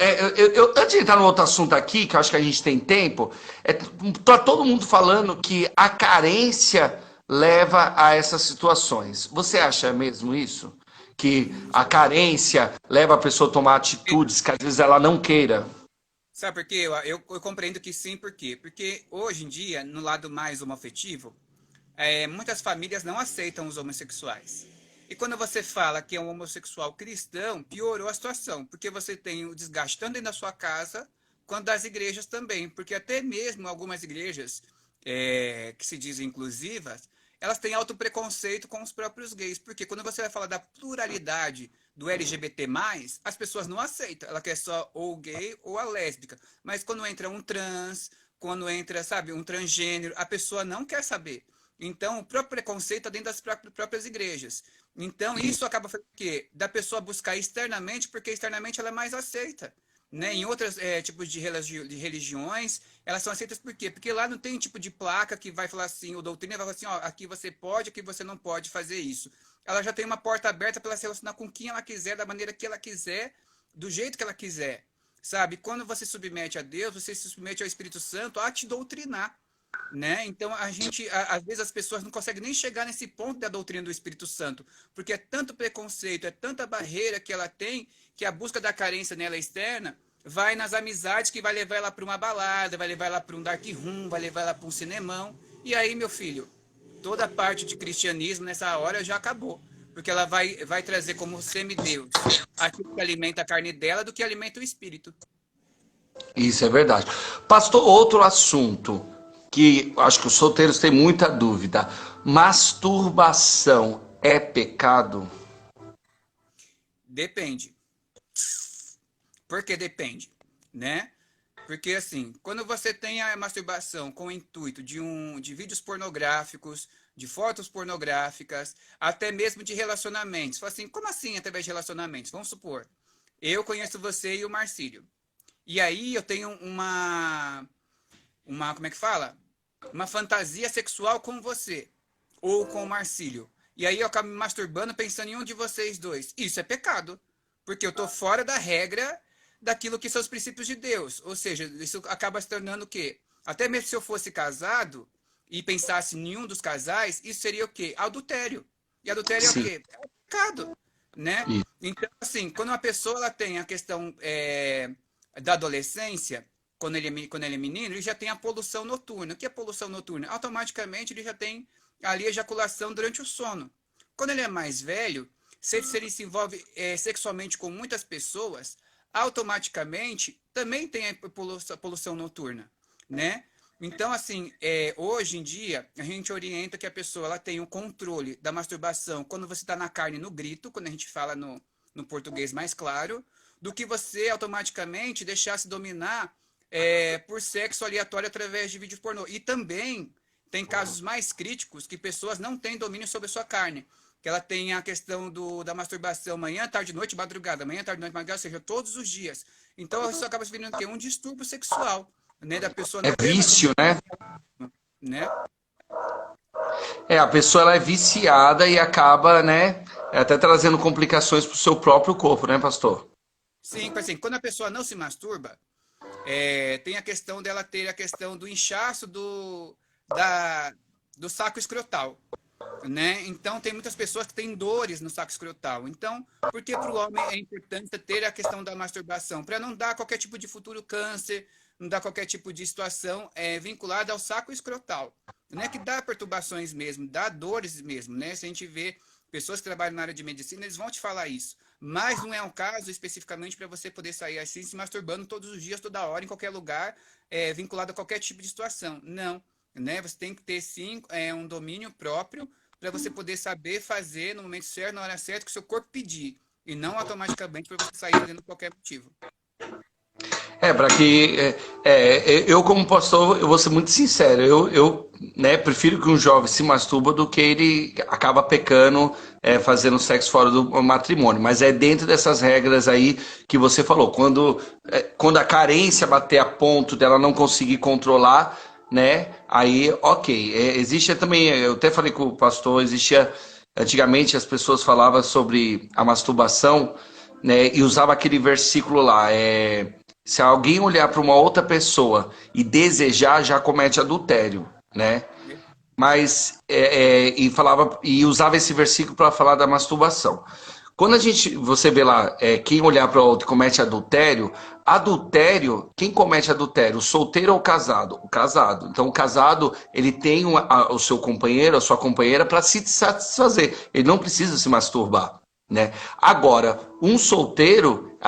Antes de entrar no outro assunto aqui, que eu acho que a gente tem tempo, tá todo mundo falando que a carência leva a essas situações. Você acha mesmo isso? Que a carência leva a pessoa a tomar atitudes que às vezes ela não queira. Sabe por quê? Eu compreendo que sim, por quê? Porque hoje em dia, no lado mais homoafetivo, muitas famílias não aceitam os homossexuais. E quando você fala que é um homossexual cristão, piorou a situação, porque você tem o desgaste tanto dentro da sua casa, quanto das igrejas também. Porque até mesmo algumas igrejas que se dizem inclusivas, elas têm alto preconceito com os próprios gays. Porque quando você vai falar da pluralidade do LGBT+, as pessoas não aceitam. Ela quer só ou o gay ou a lésbica. Mas quando entra um trans, quando entra, sabe, um transgênero, a pessoa não quer saber. Então, o próprio preconceito está dentro das próprias igrejas. Então, isso Isso. acaba fazendo o quê? Da pessoa buscar externamente, porque externamente ela é mais aceita. Né? Em outros tipos de religiões, elas são aceitas por quê? Porque lá não tem tipo de placa que vai falar assim, ou doutrina vai falar assim, ó, aqui você pode, aqui você não pode fazer isso. Ela já tem uma porta aberta para ela se relacionar com quem ela quiser, da maneira que ela quiser, do jeito que ela quiser. Sabe? Quando você submete a Deus, você se submete ao Espírito Santo a te doutrinar. Né? Então, às vezes as pessoas não conseguem nem chegar nesse ponto da doutrina do Espírito Santo, porque é tanto preconceito, é tanta barreira que ela tem, que a busca da carência nela externa vai nas amizades que vai levar ela para uma balada, vai levar ela para um dark room, vai levar ela para um cinemão. E aí, meu filho, toda a parte de cristianismo nessa hora já acabou, porque ela vai trazer como semideus aquilo que alimenta a carne dela do que alimenta o espírito. Isso é verdade. Pastor, outro assunto que acho que os solteiros têm muita dúvida. Masturbação é pecado? Depende. Por que depende? Né? Porque assim, quando você tem a masturbação com o intuito de vídeos pornográficos, de fotos pornográficas, até mesmo de relacionamentos. Fala assim, como assim através de relacionamentos? Vamos supor, eu conheço você e o Marcílio. E aí eu tenho como é que fala? Uma fantasia sexual com você ou com o Marcílio. E aí eu acabo me masturbando pensando em um de vocês dois. Isso é pecado, porque eu estou fora da regra daquilo que são os princípios de Deus. Ou seja, isso acaba se tornando o quê? Até mesmo se eu fosse casado e pensasse em nenhum dos casais, isso seria o quê? Adultério. E adultério é o Sim. quê? É pecado, né? Isso. Então, assim, quando uma pessoa ela tem a questão da adolescência, quando ele é menino, ele já tem a poluição noturna. O que é poluição noturna? Automaticamente ele já tem ali ejaculação durante o sono. Quando ele é mais velho, se ele se envolve sexualmente com muitas pessoas, automaticamente também tem a poluição noturna, né? Então, assim, hoje em dia, a gente orienta que a pessoa ela tenha um controle da masturbação quando você está na carne no grito, quando a gente fala no português mais claro, do que você automaticamente deixar se dominar por sexo aleatório através de vídeo pornô. E também tem casos mais críticos que pessoas não têm domínio sobre a sua carne. Que ela tem a questão da masturbação manhã, tarde, noite, madrugada. Manhã, tarde, noite, madrugada, ou seja, todos os dias. Então, isso acaba se virando um distúrbio sexual, né? Da pessoa É não ter mais vício, domínio, né? né? É, a pessoa ela é viciada e acaba, né, até trazendo complicações para o seu próprio corpo, né, pastor? Sim, assim, quando a pessoa não se masturba, tem a questão dela ter a questão do inchaço da, do saco escrotal. Né? Então, tem muitas pessoas que têm dores no saco escrotal. Então, por que para o homem é importante ter a questão da masturbação? Para não dar qualquer tipo de futuro câncer, não dar qualquer tipo de situação vinculada ao saco escrotal. Né? Que dá perturbações mesmo, dá dores mesmo. Né? Se a gente vê pessoas que trabalham na área de medicina, eles vão te falar isso. Mas não é um caso especificamente para você poder sair assim, se masturbando todos os dias, toda hora, em qualquer lugar, vinculado a qualquer tipo de situação. Não. Né? Você tem que ter, sim, um domínio próprio para você poder saber fazer no momento certo, na hora certa, que o seu corpo pedir. E não automaticamente para você sair fazendo qualquer motivo. Para que eu como pastor, eu vou ser muito sincero, eu né, prefiro que um jovem se masturba do que ele acaba pecando, fazendo sexo fora do matrimônio. Mas é dentro dessas regras aí que você falou. Quando a carência bater a ponto dela não conseguir controlar, né? Aí, ok. Existe também, eu até falei com o pastor, existia antigamente as pessoas falavam sobre a masturbação, né? E usava aquele versículo lá, se alguém olhar para uma outra pessoa e desejar, já comete adultério, né? Mas e falava e usava esse versículo para falar da masturbação. Quando você vê lá, quem olhar para o outro comete adultério, quem comete adultério, o solteiro ou o casado? O casado. Então, o casado, ele tem o seu companheiro, a sua companheira, para se satisfazer. Ele não precisa se masturbar, né? Agora, um solteiro,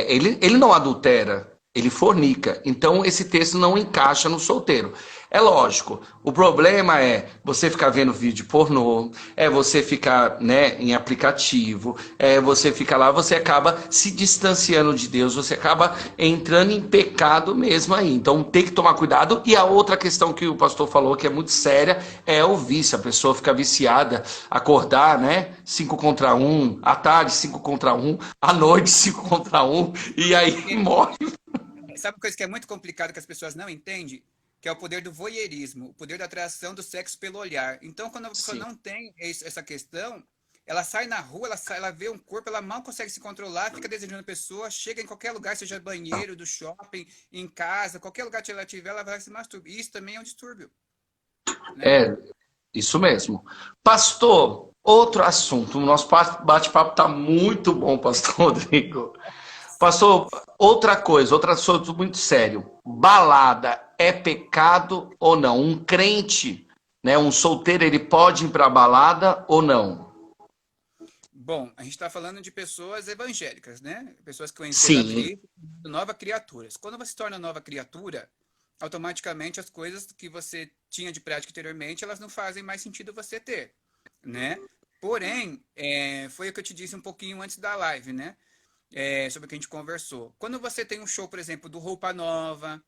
ele não adultera, ele fornica. Então, esse texto não encaixa no solteiro. É lógico, o problema é você ficar vendo vídeo pornô, é você ficar, né, em aplicativo, é você ficar lá, você acaba se distanciando de Deus, você acaba entrando em pecado mesmo aí. Então tem que tomar cuidado. E a outra questão que o pastor falou, que é muito séria, é o vício. A pessoa fica viciada, acordar, né, 5 contra 1, à tarde 5 contra 1, à noite 5 contra 1, e aí morre. Sabe uma coisa que é muito complicado que as pessoas não entendem? Que é o poder do voyeurismo, o poder da atração do sexo pelo olhar. Então, quando a pessoa Sim. não tem essa questão, ela sai na rua, ela vê um corpo, ela mal consegue se controlar, fica desejando a pessoa, chega em qualquer lugar, seja banheiro, do shopping, em casa, qualquer lugar que ela tiver, ela vai se masturbar. Isso também é um distúrbio, né? É, isso mesmo. Pastor, outro assunto. O nosso bate-papo está muito bom, Pastor Rodrigo. Pastor, outra coisa, outro assunto muito sério. Balada é pecado ou não? Um crente, né, um solteiro, ele pode ir para balada ou não? Bom, a gente está falando de pessoas evangélicas, né? Pessoas que conheceram a Sim. Cristo, nova criaturas. Quando você se torna nova criatura, automaticamente as coisas que você tinha de prática anteriormente, elas não fazem mais sentido você ter, né? Porém, foi o que eu te disse um pouquinho antes da live, né? Sobre o que a gente conversou. Quando você tem um show, por exemplo, do Roupa Nova,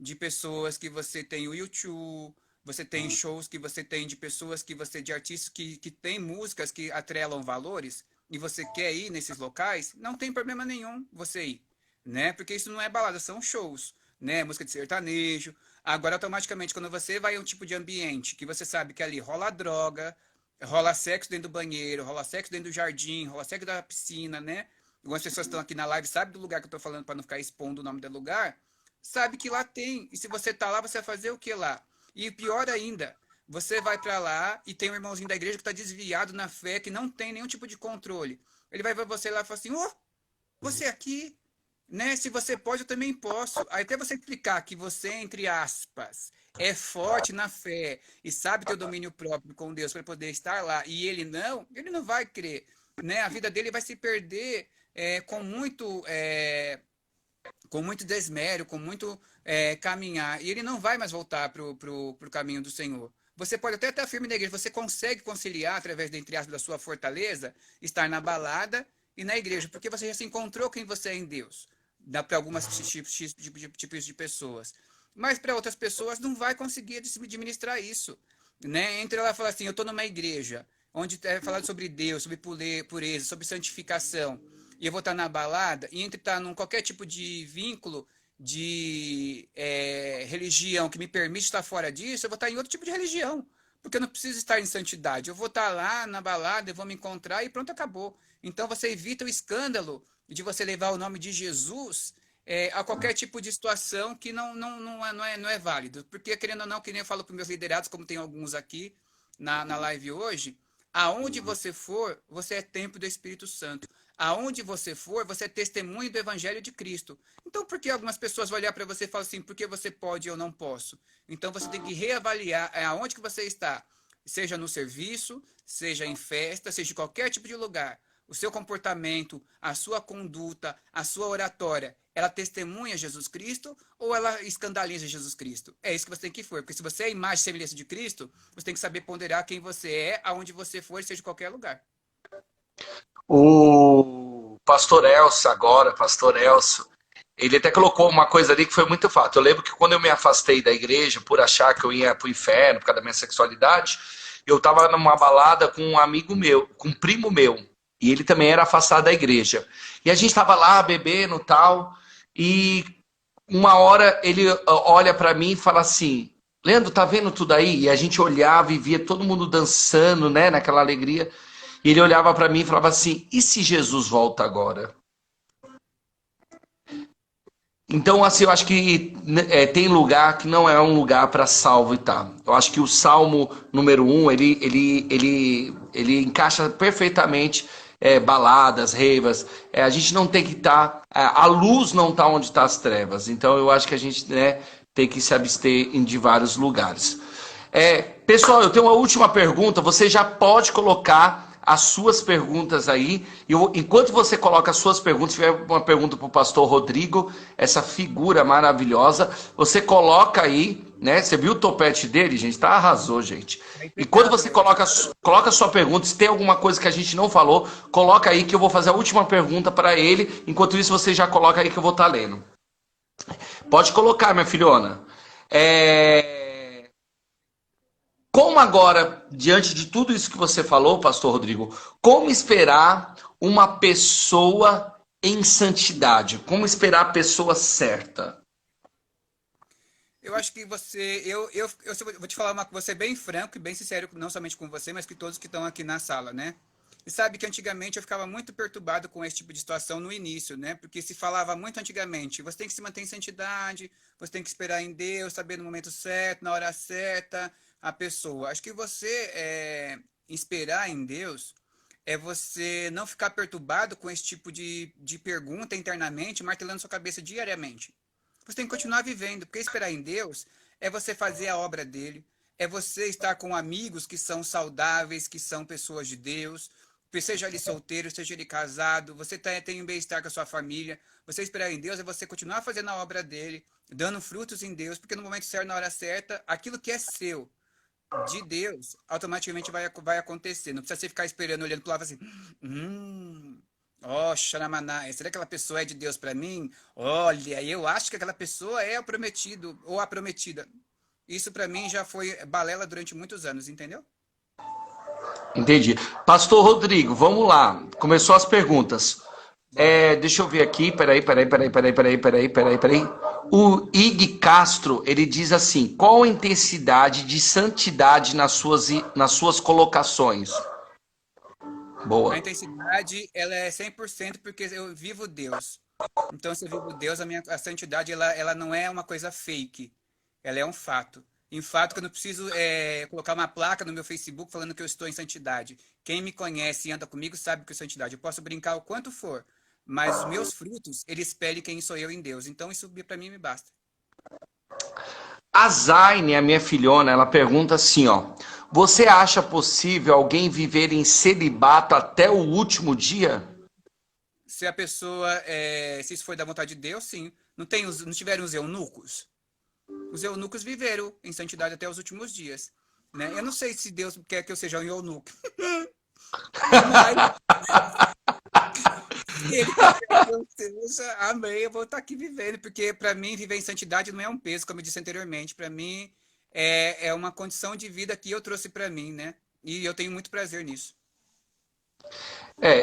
de pessoas que você tem o YouTube, você tem shows que você tem de pessoas que você, de artistas que tem músicas que atrelam valores, e você quer ir nesses locais, não tem problema nenhum você ir, né? Porque isso não é balada, são shows, né? Música de sertanejo. Agora, automaticamente, quando você vai a um tipo de ambiente que você sabe que ali rola droga, rola sexo dentro do banheiro, rola sexo dentro do jardim, rola sexo da piscina, né? Algumas pessoas estão aqui na live, sabe do lugar que eu tô falando para não ficar expondo o nome do lugar, sabe que lá tem. E se você tá lá, você vai fazer o que lá? E pior ainda, você vai para lá e tem um irmãozinho da igreja que está desviado na fé, que não tem nenhum tipo de controle. Ele vai ver você lá e fala assim: "Oh, você aqui, né? Se você pode, eu também posso." Aí até você explicar que você, entre aspas, é forte na fé e sabe ter o domínio próprio com Deus para poder estar lá, e ele não vai crer, né? A vida dele vai se perder com muito desmero, com muito caminhar, e ele não vai mais voltar pro caminho do Senhor. Você pode até estar firme na igreja, você consegue conciliar, através, entre aspas, da sua fortaleza, estar na balada e na igreja, porque você já se encontrou quem você é em Deus. Dá para algumas tipos de pessoas. Mas para outras pessoas não vai conseguir administrar isso, né? Entre ela e falar assim: eu estou numa igreja onde é falado sobre Deus, sobre pureza, sobre santificação, e eu vou estar na balada, e entre estar num qualquer tipo de vínculo de religião que me permite estar fora disso, eu vou estar em outro tipo de religião, porque eu não preciso estar em santidade. Eu vou estar lá na balada, eu vou me encontrar e pronto, acabou. Então você evita o escândalo de você levar o nome de Jesus a qualquer tipo de situação que não é válido. Porque, querendo ou não, que nem eu falo para os meus liderados, como tem alguns aqui na live hoje, aonde você for, você é templo do Espírito Santo. Aonde você for, você é testemunho do Evangelho de Cristo. Então, por que algumas pessoas vão olhar para você e falar assim: por que você pode e eu não posso? Então, você tem que reavaliar aonde que você está. Seja no serviço, seja em festa, seja em qualquer tipo de lugar. O seu comportamento, a sua conduta, a sua oratória, ela testemunha Jesus Cristo ou ela escandaliza Jesus Cristo? É isso que você tem que for. Porque se você é a imagem e semelhança de Cristo, você tem que saber ponderar quem você é, aonde você for, seja em qualquer lugar. O pastor Elcio agora, pastor Elcio, ele até colocou uma coisa ali que foi muito fato. Eu lembro que quando eu me afastei da igreja por achar que eu ia pro inferno por causa da minha sexualidade, eu estava numa balada com um amigo meu, com um primo meu, e ele também era afastado da igreja. E a gente estava lá bebendo e tal, e uma hora ele olha para mim e fala assim: Leandro, tá vendo tudo aí? E a gente olhava e via todo mundo dançando, né, naquela alegria. E ele olhava para mim e falava assim: e se Jesus volta agora? Então, assim, eu acho que tem lugar que não é um lugar para salvo e tá. Eu acho que o Salmo número 1, ele encaixa perfeitamente baladas, reivas. A gente não tem que estar... a luz não está onde está as trevas. Então eu acho que a gente, né, tem que se abster de vários lugares. Pessoal, eu tenho uma última pergunta. Você já pode colocar as suas perguntas aí. Enquanto você coloca as suas perguntas, se tiver uma pergunta para o pastor Rodrigo, essa figura maravilhosa, você coloca aí, né? Você viu o topete dele, gente? Tá, arrasou, gente. E quando você coloca a sua pergunta, se tem alguma coisa que a gente não falou, coloca aí que eu vou fazer a última pergunta para ele. Enquanto isso, você já coloca aí que eu vou estar lendo. Pode colocar, minha filhona. Como agora, diante de tudo isso que você falou, pastor Rodrigo, como esperar uma pessoa em santidade? Como esperar a pessoa certa? Eu acho que eu vou te falar vou ser bem franco e bem sincero, não somente com você, mas com todos que estão aqui na sala, né? E sabe que antigamente eu ficava muito perturbado com esse tipo de situação no início, né? Porque se falava muito antigamente, você tem que se manter em santidade, você tem que esperar em Deus, saber no momento certo, na hora certa, a pessoa. Acho que esperar em Deus é você não ficar perturbado com esse tipo de pergunta internamente, martelando sua cabeça diariamente. Você tem que continuar vivendo, porque esperar em Deus é você fazer a obra dele, é você estar com amigos que são saudáveis, que são pessoas de Deus, seja ele solteiro, seja ele casado, você tem um bem-estar com a sua família. Você esperar em Deus é você continuar fazendo a obra dele, dando frutos em Deus, porque no momento certo, na hora certa, aquilo que é seu, de Deus, automaticamente vai acontecer. Não precisa você ficar esperando, olhando para lá e assim, Xanamaná, será que aquela pessoa é de Deus para mim? Olha, eu acho que aquela pessoa é o prometido ou a prometida. Isso para mim já foi balela durante muitos anos, entendeu? Entendi. Pastor Rodrigo, vamos lá. Começou as perguntas. Bora. Deixa eu ver aqui. Peraí. O Ig Castro, ele diz assim: qual a intensidade de santidade nas suas colocações? A Boa. intensidade, ela é 100% porque eu vivo Deus. Então, se eu vivo Deus, a santidade, ela não é uma coisa fake. Ela é um fato. Em fato, que eu não preciso colocar uma placa no meu Facebook falando que eu estou em santidade. Quem me conhece e anda comigo sabe que eu sou santidade. Eu posso brincar o quanto for, mas os meus frutos, eles espelham quem sou eu em Deus. Então, isso para mim me basta. A Zaine, a minha filhona, ela pergunta assim, ó: você acha possível alguém viver em celibato até o último dia? Se a pessoa, se isso foi da vontade de Deus, sim. Não tiveram os eunucos? Os eunucos viveram em santidade até os últimos dias. Né? Eu não sei se Deus quer que eu seja um eunuco. Mas se ele quer que eu seja, amém, eu vou estar aqui vivendo. Porque para mim, viver em santidade não é um peso, como eu disse anteriormente. Para mim, é uma condição de vida que eu trouxe para mim, né? E eu tenho muito prazer nisso.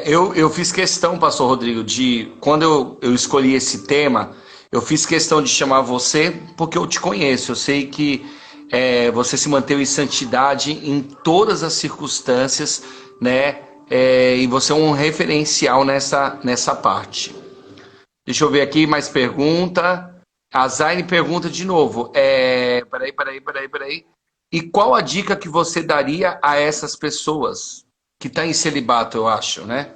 Eu fiz questão, pastor Rodrigo, quando eu escolhi esse tema, eu fiz questão de chamar você porque eu te conheço. Eu sei que você se manteve em santidade em todas as circunstâncias, né? E você é um referencial nessa parte. Deixa eu ver aqui mais pergunta. A Zaine pergunta de novo. Peraí. E qual a dica que você daria a essas pessoas que estão em celibato, eu acho, né?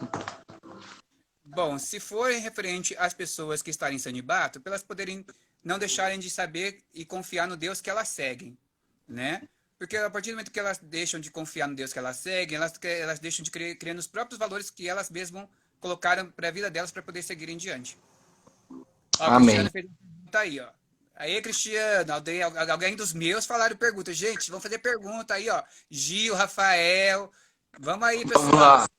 Bom, se for referente às pessoas que estarem em celibato, para elas poderem não deixarem de saber e confiar no Deus que elas seguem, né? Porque a partir do momento que elas deixam de confiar no Deus que elas seguem, elas deixam de crer nos próprios valores que elas mesmas colocaram para a vida delas para poder seguir em diante. Ó, o Amém. Cristiano fez uma pergunta aí, ó. Aí, Cristiano, alguém dos meus falaram pergunta. Gente, vamos fazer pergunta aí, ó. Gil, Rafael, vamos aí, Vamos pessoal. lá.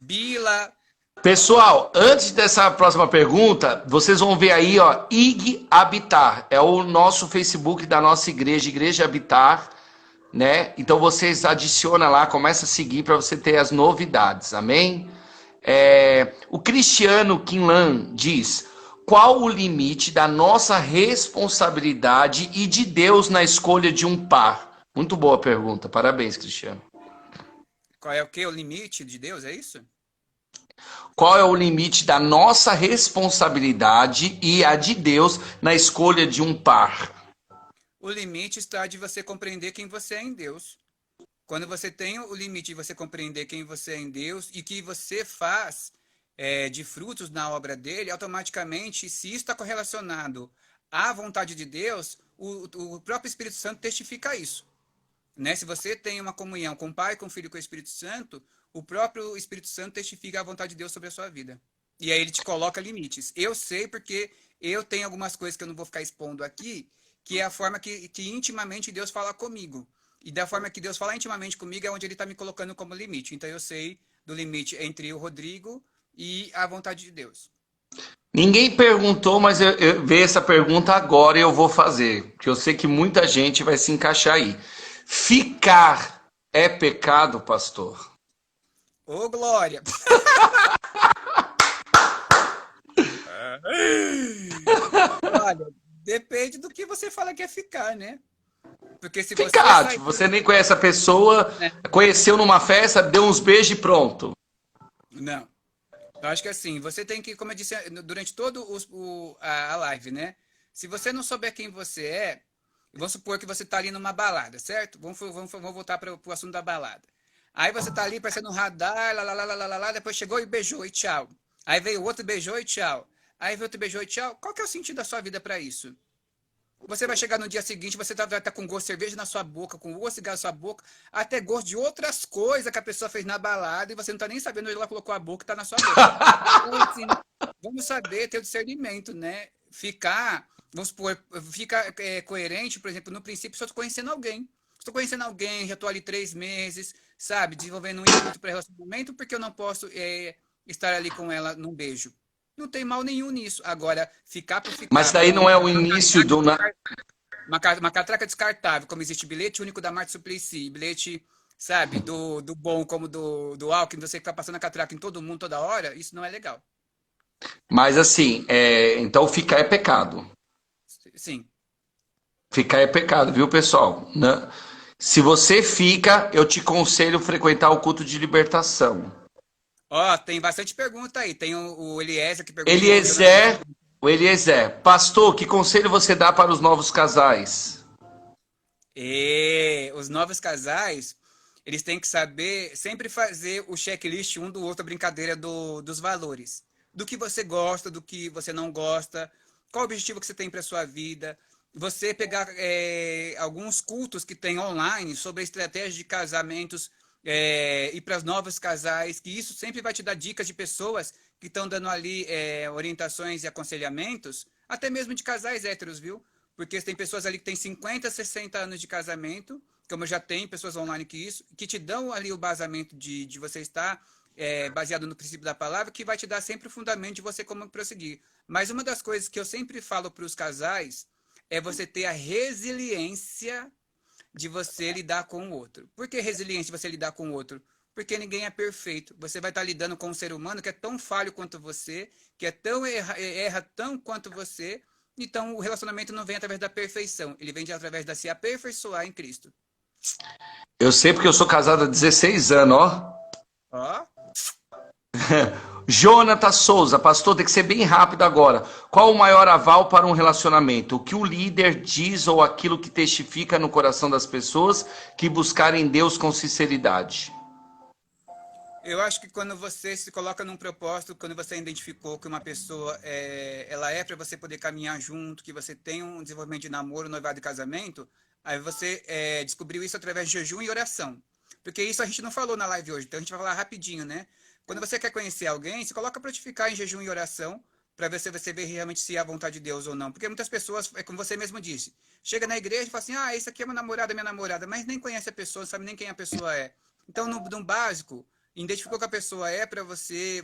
Bila. Pessoal, antes dessa próxima pergunta, vocês vão ver aí, ó, IG Habitar. É o nosso Facebook da nossa igreja, Igreja Habitar, né? Então vocês adicionam lá, começa a seguir para você ter as novidades, amém? O Cristiano Kinlan diz: qual o limite da nossa responsabilidade e de Deus na escolha de um par? Muito boa pergunta, parabéns, Cristiano. Qual é o quê? O limite de Deus, é isso? Qual é o limite da nossa responsabilidade e a de Deus na escolha de um par? O limite está de você compreender quem você é em Deus. Quando você tem o limite de você compreender quem você é em Deus e que você faz de frutos na obra dele, automaticamente, se isso está correlacionado à vontade de Deus, o próprio Espírito Santo testifica isso. Né? Se você tem uma comunhão com o Pai, com o Filho e com o Espírito Santo, o próprio Espírito Santo testifica a vontade de Deus sobre a sua vida. E aí ele te coloca limites. Eu sei porque eu tenho algumas coisas que eu não vou ficar expondo aqui, que é a forma que intimamente Deus fala comigo. E da forma que Deus fala intimamente comigo é onde ele está me colocando como limite. Então eu sei do limite entre o Rodrigo e a vontade de Deus. Ninguém perguntou, mas eu vejo essa pergunta agora e eu vou fazer, porque eu sei que muita gente vai se encaixar aí. Ficar é pecado, pastor? Ô, Glória! Olha, depende do que você fala que é ficar, né? Porque se você Ficar, sair... tipo, você nem conhece a pessoa, Né? conheceu numa festa, deu uns beijos e pronto. Não. Eu acho que assim, você tem que, como eu disse durante todo a live, né? Se você não souber quem você é, vamos supor que você está ali numa balada, certo? Vamos voltar para o assunto da balada. Aí você está ali parecendo um radar, lá, depois chegou e beijou e tchau. Aí veio outro, beijou e tchau. Aí veio outro, beijou e tchau. Qual que é o sentido da sua vida para isso? Você vai chegar no dia seguinte, você vai estar com gosto de cerveja na sua boca, com gosto de cigarro na sua boca, até gosto de outras coisas que a pessoa fez na balada e você não está nem sabendo onde ela colocou a boca e está na sua boca. Então, assim, vamos saber ter o discernimento, né? Vamos supor, fica coerente, por exemplo, no princípio, se eu estou conhecendo alguém. Estou conhecendo alguém, já estou ali 3 meses, sabe? Desenvolvendo um intuito para relacionamento, porque eu não posso estar ali com ela num beijo. Não tem mal nenhum nisso. Agora, ficar por Mas ficar daí como não é o início do. uma catraca descartável, como existe bilhete único da Marta Suplicy, bilhete, sabe, do bom como do Alckmin, você ficar passando a catraca em todo mundo toda hora, isso não é legal. Mas assim, então ficar é pecado. Sim. Ficar é pecado, viu, pessoal? Se você fica, eu te aconselho frequentar o culto de libertação. Ó, tem bastante pergunta aí. Tem o Eliezer que perguntou, o Jonathan. Eliezer, pastor, que conselho você dá para os novos casais? E os novos casais, eles têm que saber sempre fazer o checklist um do outro, a brincadeira dos valores. Do que você gosta, do que você não gosta, qual o objetivo que você tem para sua vida. Você pegar alguns cultos que tem online sobre a estratégia de casamentos e para os novos casais, que isso sempre vai te dar dicas de pessoas que estão dando ali orientações e aconselhamentos, até mesmo de casais héteros, viu? Porque tem pessoas ali que têm 50, 60 anos de casamento, como eu já tenho pessoas online que te dão ali o basamento de você estar baseado no princípio da palavra, que vai te dar sempre o fundamento de você como prosseguir. Mas uma das coisas que eu sempre falo para os casais é você ter a resiliência de você lidar com o outro. Por que resiliência de você lidar com o outro? Porque ninguém é perfeito. Você vai estar lidando com um ser humano que é tão falho quanto você, que é tão erra tão quanto você. Então, o relacionamento não vem através da perfeição. Ele vem através de se aperfeiçoar em Cristo. Eu sei porque eu sou casado há 16 anos, ó. Ó. Jonathan Souza, pastor, tem que ser bem rápido agora. Qual o maior aval para um relacionamento? O que o líder diz ou aquilo que testifica no coração das pessoas que buscarem Deus com sinceridade? Eu acho que quando você se coloca num propósito, quando você identificou que uma pessoa ela é para você poder caminhar junto, que você tem um desenvolvimento de namoro, noivado e casamento, aí você descobriu isso através de jejum e oração. Porque isso a gente não falou na live hoje, então a gente vai falar rapidinho, né? Quando você quer conhecer alguém, se coloca para te ficar em jejum e oração, para ver se você vê realmente se é a vontade de Deus ou não. Porque muitas pessoas, como você mesmo disse, chega na igreja e fala assim, esse aqui é minha namorada, mas nem conhece a pessoa, não sabe nem quem a pessoa é. Então, no básico, identificou que a pessoa é para você,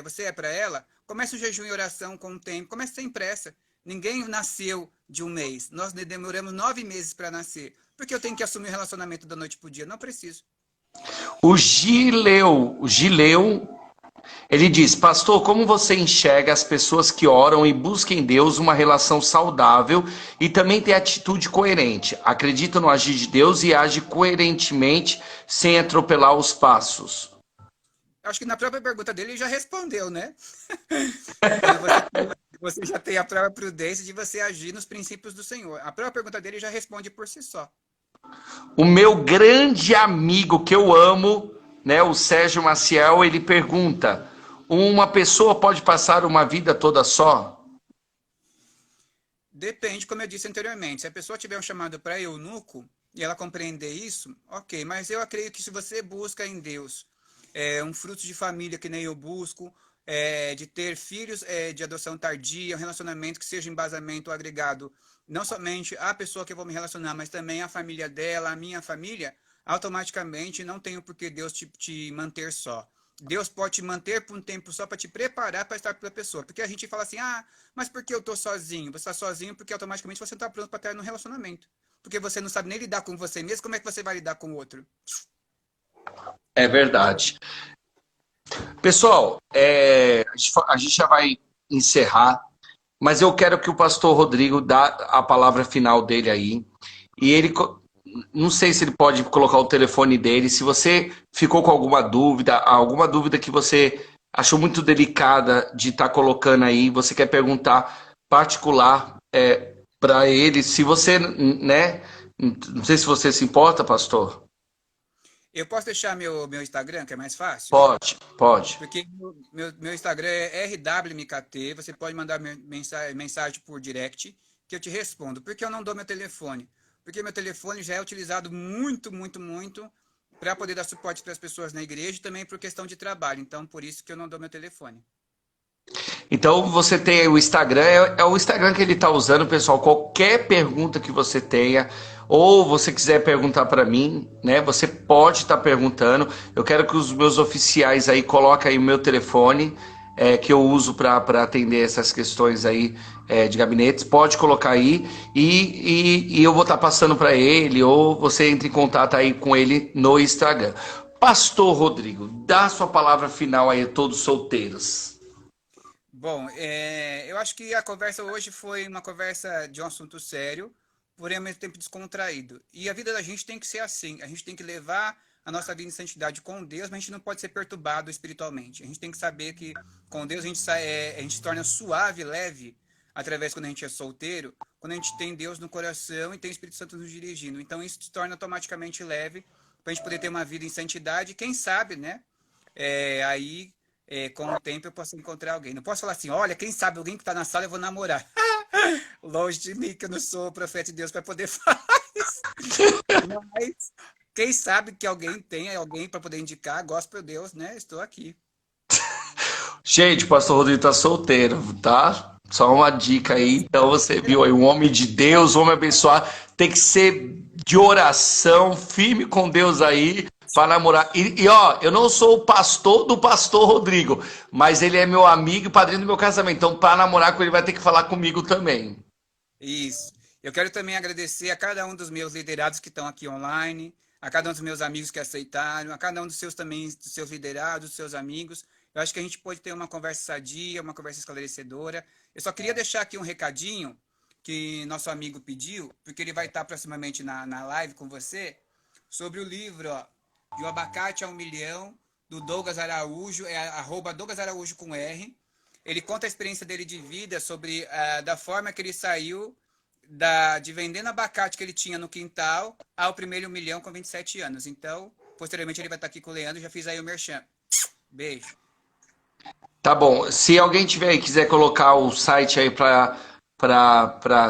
você é para ela, comece o jejum e oração com o tempo, comece sem pressa. Ninguém nasceu de um mês, nós demoramos 9 meses para nascer. Porque eu tenho que assumir o relacionamento da noite pro dia? Não preciso. O Gileu, ele diz, pastor, como você enxerga as pessoas que oram e buscam em Deus uma relação saudável e também tem atitude coerente, acredita no agir de Deus e age coerentemente sem atropelar os passos? Acho que na própria pergunta dele ele já respondeu, né? Você já tem a própria prudência de você agir nos princípios do Senhor. A própria pergunta dele já responde por si só. O meu grande amigo que eu amo, né, o Sérgio Maciel, ele pergunta: uma pessoa pode passar uma vida toda só? Depende, como eu disse anteriormente. Se a pessoa tiver um chamado para eunuco e ela compreender isso, ok. Mas eu acredito que se você busca em Deus um fruto de família que nem eu busco, de ter filhos de adoção tardia, um relacionamento que seja embasamento agregado, não somente a pessoa que eu vou me relacionar, mas também a família dela, a minha família, automaticamente não tenho por que Deus te manter só. Deus pode te manter por um tempo só para te preparar para estar pela pessoa. Porque a gente fala assim, mas por que eu estou sozinho? Você está sozinho porque automaticamente você não está pronto para estar no relacionamento. Porque você não sabe nem lidar com você mesmo, como é que você vai lidar com o outro? É verdade. Pessoal, a gente já vai encerrar, mas eu quero que o pastor Rodrigo dá a palavra final dele aí. E ele, não sei se ele pode colocar o telefone dele. Se você ficou com alguma dúvida que você achou muito delicada de estar colocando aí, você quer perguntar particular para ele, se você, né? Não sei se você se importa, pastor. Eu posso deixar meu Instagram, que é mais fácil? Pode, pode. Porque meu Instagram é RWMKT, você pode mandar mensagem por direct, que eu te respondo. Por que eu não dou meu telefone? Porque meu telefone já é utilizado muito, muito, muito para poder dar suporte para as pessoas na igreja e também por questão de trabalho. Então, por isso que eu não dou meu telefone. Então você tem o Instagram, é o Instagram que ele está usando, pessoal. Qualquer pergunta que você tenha, ou você quiser perguntar para mim, né? Você pode estar perguntando. Eu quero que os meus oficiais aí coloquem aí o meu telefone, que eu uso para atender essas questões aí de gabinetes. Pode colocar aí e eu vou estar passando para ele, ou você entre em contato aí com ele no Instagram. Pastor Rodrigo, dá sua palavra final aí a todos solteiros. Bom, eu acho que a conversa hoje foi uma conversa de um assunto sério, porém ao mesmo tempo descontraído. E a vida da gente tem que ser assim. A gente tem que levar a nossa vida em santidade com Deus, mas a gente não pode ser perturbado espiritualmente. A gente tem que saber que com Deus a gente se torna suave, leve, através quando a gente é solteiro, quando a gente tem Deus no coração e tem o Espírito Santo nos dirigindo. Então isso se torna automaticamente leve para a gente poder ter uma vida em santidade. Quem sabe, né? Aí com o tempo eu posso encontrar alguém. Não posso falar assim, olha, quem sabe alguém que está na sala eu vou namorar. Longe de mim, que eu não sou profeta de Deus para poder falar isso. Mas quem sabe que alguém tem alguém para poder indicar, gospel Deus, né? Estou aqui. Gente, o pastor Rodrigo tá solteiro, tá? Só uma dica aí. Então você viu aí, um homem de Deus, um homem abençoado, tem que ser de oração, firme com Deus aí, para namorar. Ó, eu não sou o pastor do pastor Rodrigo, mas ele é meu amigo e padrinho do meu casamento. Então, para namorar com ele, vai ter que falar comigo também. Isso. Eu quero também agradecer a cada um dos meus liderados que estão aqui online, a cada um dos meus amigos que aceitaram, a cada um dos seus também, dos seus liderados, dos seus amigos. Eu acho que a gente pode ter uma conversa sadia, uma conversa esclarecedora. Eu só queria deixar aqui um recadinho que nosso amigo pediu, porque ele vai estar proximamente na live com você, sobre o livro, ó, De um Abacate a 1 Milhão, do Douglas Araújo, @Douglas Araújo com R. Ele conta a experiência dele de vida sobre da forma que ele saiu de vendendo abacate que ele tinha no quintal ao primeiro 1 milhão com 27 anos. Então, posteriormente ele vai estar aqui com o Leandro, já fiz aí o merchan. Beijo. Tá bom. Se alguém tiver aí, quiser colocar o site aí para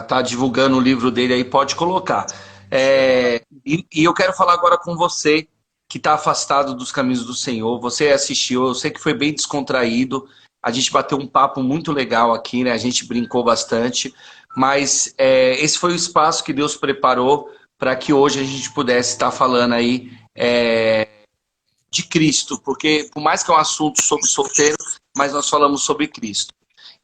estar divulgando o livro dele aí, pode colocar. E eu quero falar agora com você que está afastado dos caminhos do Senhor. Você assistiu, eu sei que foi bem descontraído. A gente bateu um papo muito legal aqui, né? A gente brincou bastante. Mas esse foi o espaço que Deus preparou para que hoje a gente pudesse estar falando aí de Cristo. Porque, por mais que é um assunto sobre solteiro, mas nós falamos sobre Cristo.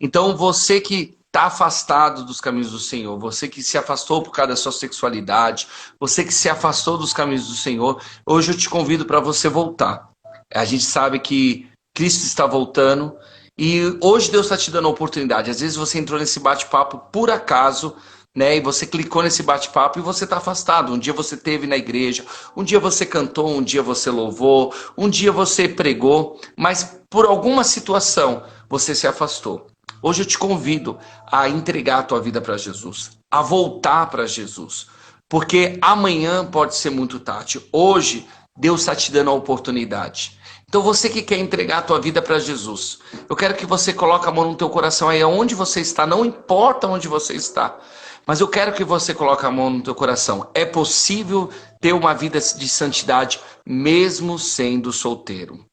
Então, você que está afastado dos caminhos do Senhor, você que se afastou por causa da sua sexualidade, você que se afastou dos caminhos do Senhor, hoje eu te convido para você voltar. A gente sabe que Cristo está voltando e hoje Deus está te dando a oportunidade. Às vezes você entrou nesse bate-papo por acaso, né? E você clicou nesse bate-papo e você está afastado. Um dia você esteve na igreja, um dia você cantou, um dia você louvou, um dia você pregou, mas por alguma situação você se afastou. Hoje eu te convido a entregar a tua vida para Jesus, a voltar para Jesus. Porque amanhã pode ser muito tarde. Hoje, Deus está te dando a oportunidade. Então você que quer entregar a tua vida para Jesus, eu quero que você coloque a mão no teu coração aí aonde você está, não importa onde você está, mas eu quero que você coloque a mão no teu coração. É possível ter uma vida de santidade mesmo sendo solteiro.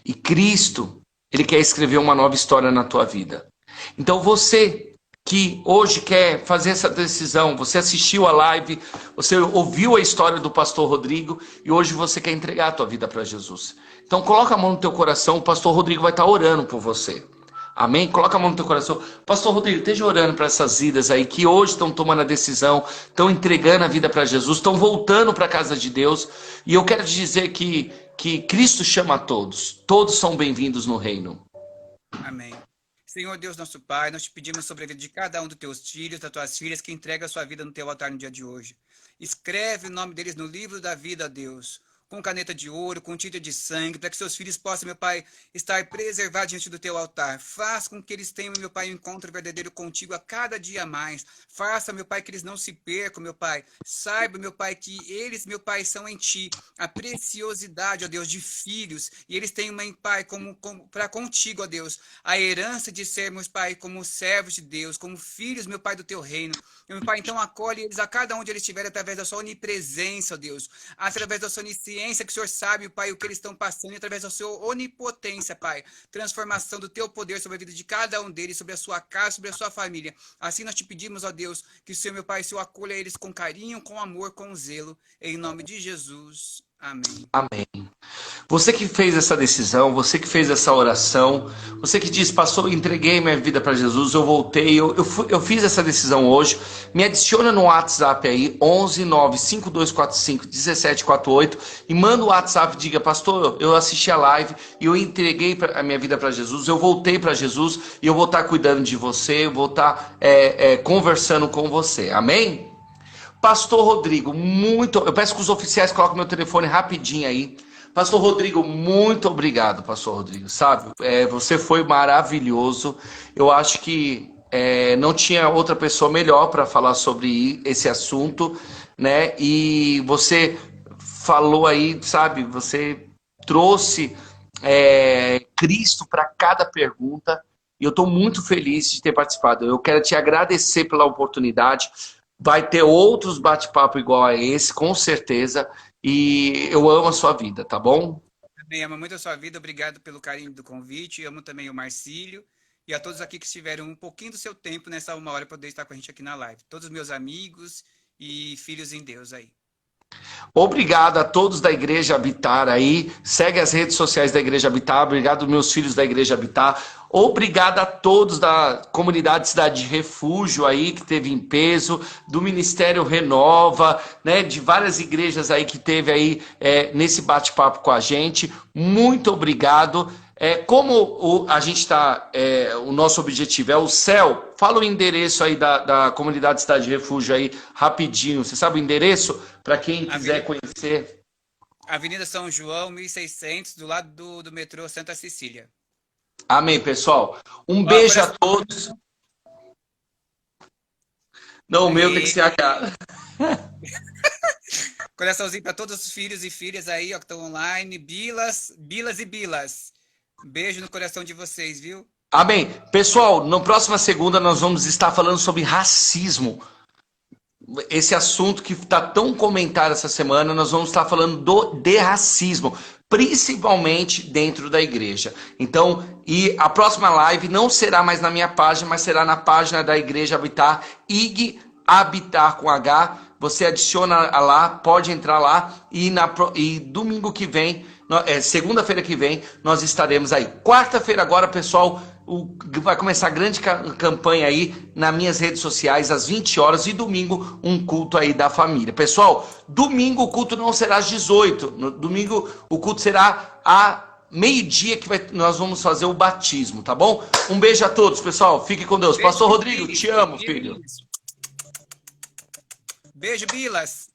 E Cristo, Ele quer escrever uma nova história na tua vida. Então você que hoje quer fazer essa decisão, você assistiu a live, você ouviu a história do pastor Rodrigo e hoje você quer entregar a tua vida para Jesus. Então coloca a mão no teu coração, o pastor Rodrigo vai estar orando por você. Amém? Coloca a mão no teu coração. Pastor Rodrigo, esteja orando para essas vidas aí que hoje estão tomando a decisão, estão entregando a vida para Jesus, estão voltando para a casa de Deus. E eu quero te dizer que Cristo chama a todos. Todos são bem-vindos no reino. Amém. Senhor Deus, nosso Pai, nós te pedimos sobre a vida de cada um dos teus filhos, das tuas filhas, que entrega a sua vida no teu altar no dia de hoje. Escreve o nome deles no livro da vida, Deus, com caneta de ouro, com tinta de sangue, para que seus filhos possam, meu Pai, estar preservados diante do teu altar. Faz com que eles tenham, meu Pai, um encontro verdadeiro contigo a cada dia mais. Faça, meu Pai, que eles não se percam, meu Pai. Saiba, meu Pai, que eles, meu Pai, são em ti a preciosidade, ó Deus, de filhos. E eles têm, meu Pai, para contigo, ó Deus, a herança de sermos, Pai, como servos de Deus, como filhos, meu Pai, do teu reino. Meu Pai, então acolhe eles a cada onde eles estiverem através da sua onipresença, ó Deus, através da sua onisciência, que o Senhor sabe, Pai, o que eles estão passando, através da sua onipotência, Pai, transformação do teu poder sobre a vida de cada um deles, sobre a sua casa, sobre a sua família. Assim nós te pedimos, ó Deus, que o Senhor, meu Pai, o Senhor acolha eles com carinho, com amor, com zelo, em nome de Jesus. Amém. Amém. Você que fez essa decisão, você que fez essa oração, você que diz, pastor, eu entreguei minha vida para Jesus, eu voltei, eu fiz essa decisão hoje, me adiciona no WhatsApp aí, 11 95245 1748 e manda o WhatsApp e diga, pastor, eu assisti a live e eu entreguei a minha vida para Jesus, eu voltei para Jesus e eu vou estar cuidando de você, eu vou estar conversando com você, amém? Pastor Rodrigo, eu peço que os oficiais coloquem meu telefone rapidinho aí. Pastor Rodrigo, muito obrigado, Pastor Rodrigo, sabe? Você foi maravilhoso. Eu acho que não tinha outra pessoa melhor para falar sobre esse assunto, né? E você falou aí, sabe? Você trouxe Cristo para cada pergunta. E eu estou muito feliz de ter participado. Eu quero te agradecer pela oportunidade. Vai ter outros bate-papo igual a esse, com certeza. E eu amo a sua vida, tá bom? Também amo muito a sua vida. Obrigado pelo carinho do convite. Amo também o Marcílio. E a todos aqui que estiveram um pouquinho do seu tempo nessa uma hora para poder estar com a gente aqui na live. Todos os meus amigos e filhos em Deus aí. Obrigado a todos da Igreja Habitar aí. Segue as redes sociais da Igreja Habitar. Obrigado meus filhos da Igreja Habitar. Obrigado a todos da comunidade Cidade de Refúgio aí, que teve em peso, do Ministério Renova, né, de várias igrejas aí que teve aí nesse bate-papo com a gente. Muito obrigado. Como a gente está, o nosso objetivo é o céu, fala o endereço aí da comunidade Cidade de Refúgio aí, rapidinho. Você sabe o endereço? Para quem quiser conhecer. Avenida São João, 1600, do lado do metrô Santa Cecília. Amém, pessoal. Um beijo a todos. Não, o meu tem que ser a cara. Coraçãozinho para todos os filhos e filhas aí, ó, que estão online. Bilas e Bilas. Beijo no coração de vocês, viu? Amém. Pessoal, na próxima segunda nós vamos estar falando sobre racismo. Esse assunto que está tão comentado essa semana, nós vamos estar falando de racismo, principalmente dentro da igreja. Então, e a próxima live não será mais na minha página, mas será na página da Igreja Habitar, IG Habitar com H. Você adiciona lá, pode entrar lá e domingo que vem, segunda-feira que vem, nós estaremos aí. Quarta-feira agora, pessoal, vai começar a grande campanha aí nas minhas redes sociais às 20 horas e domingo um culto aí da família. Pessoal, domingo o culto não será às 18, no domingo o culto será a meio-dia que nós vamos fazer o batismo, tá bom? Um beijo a todos, pessoal. Fique com Deus. Pastor Rodrigo, te amo, filho. Beijo, Bilas.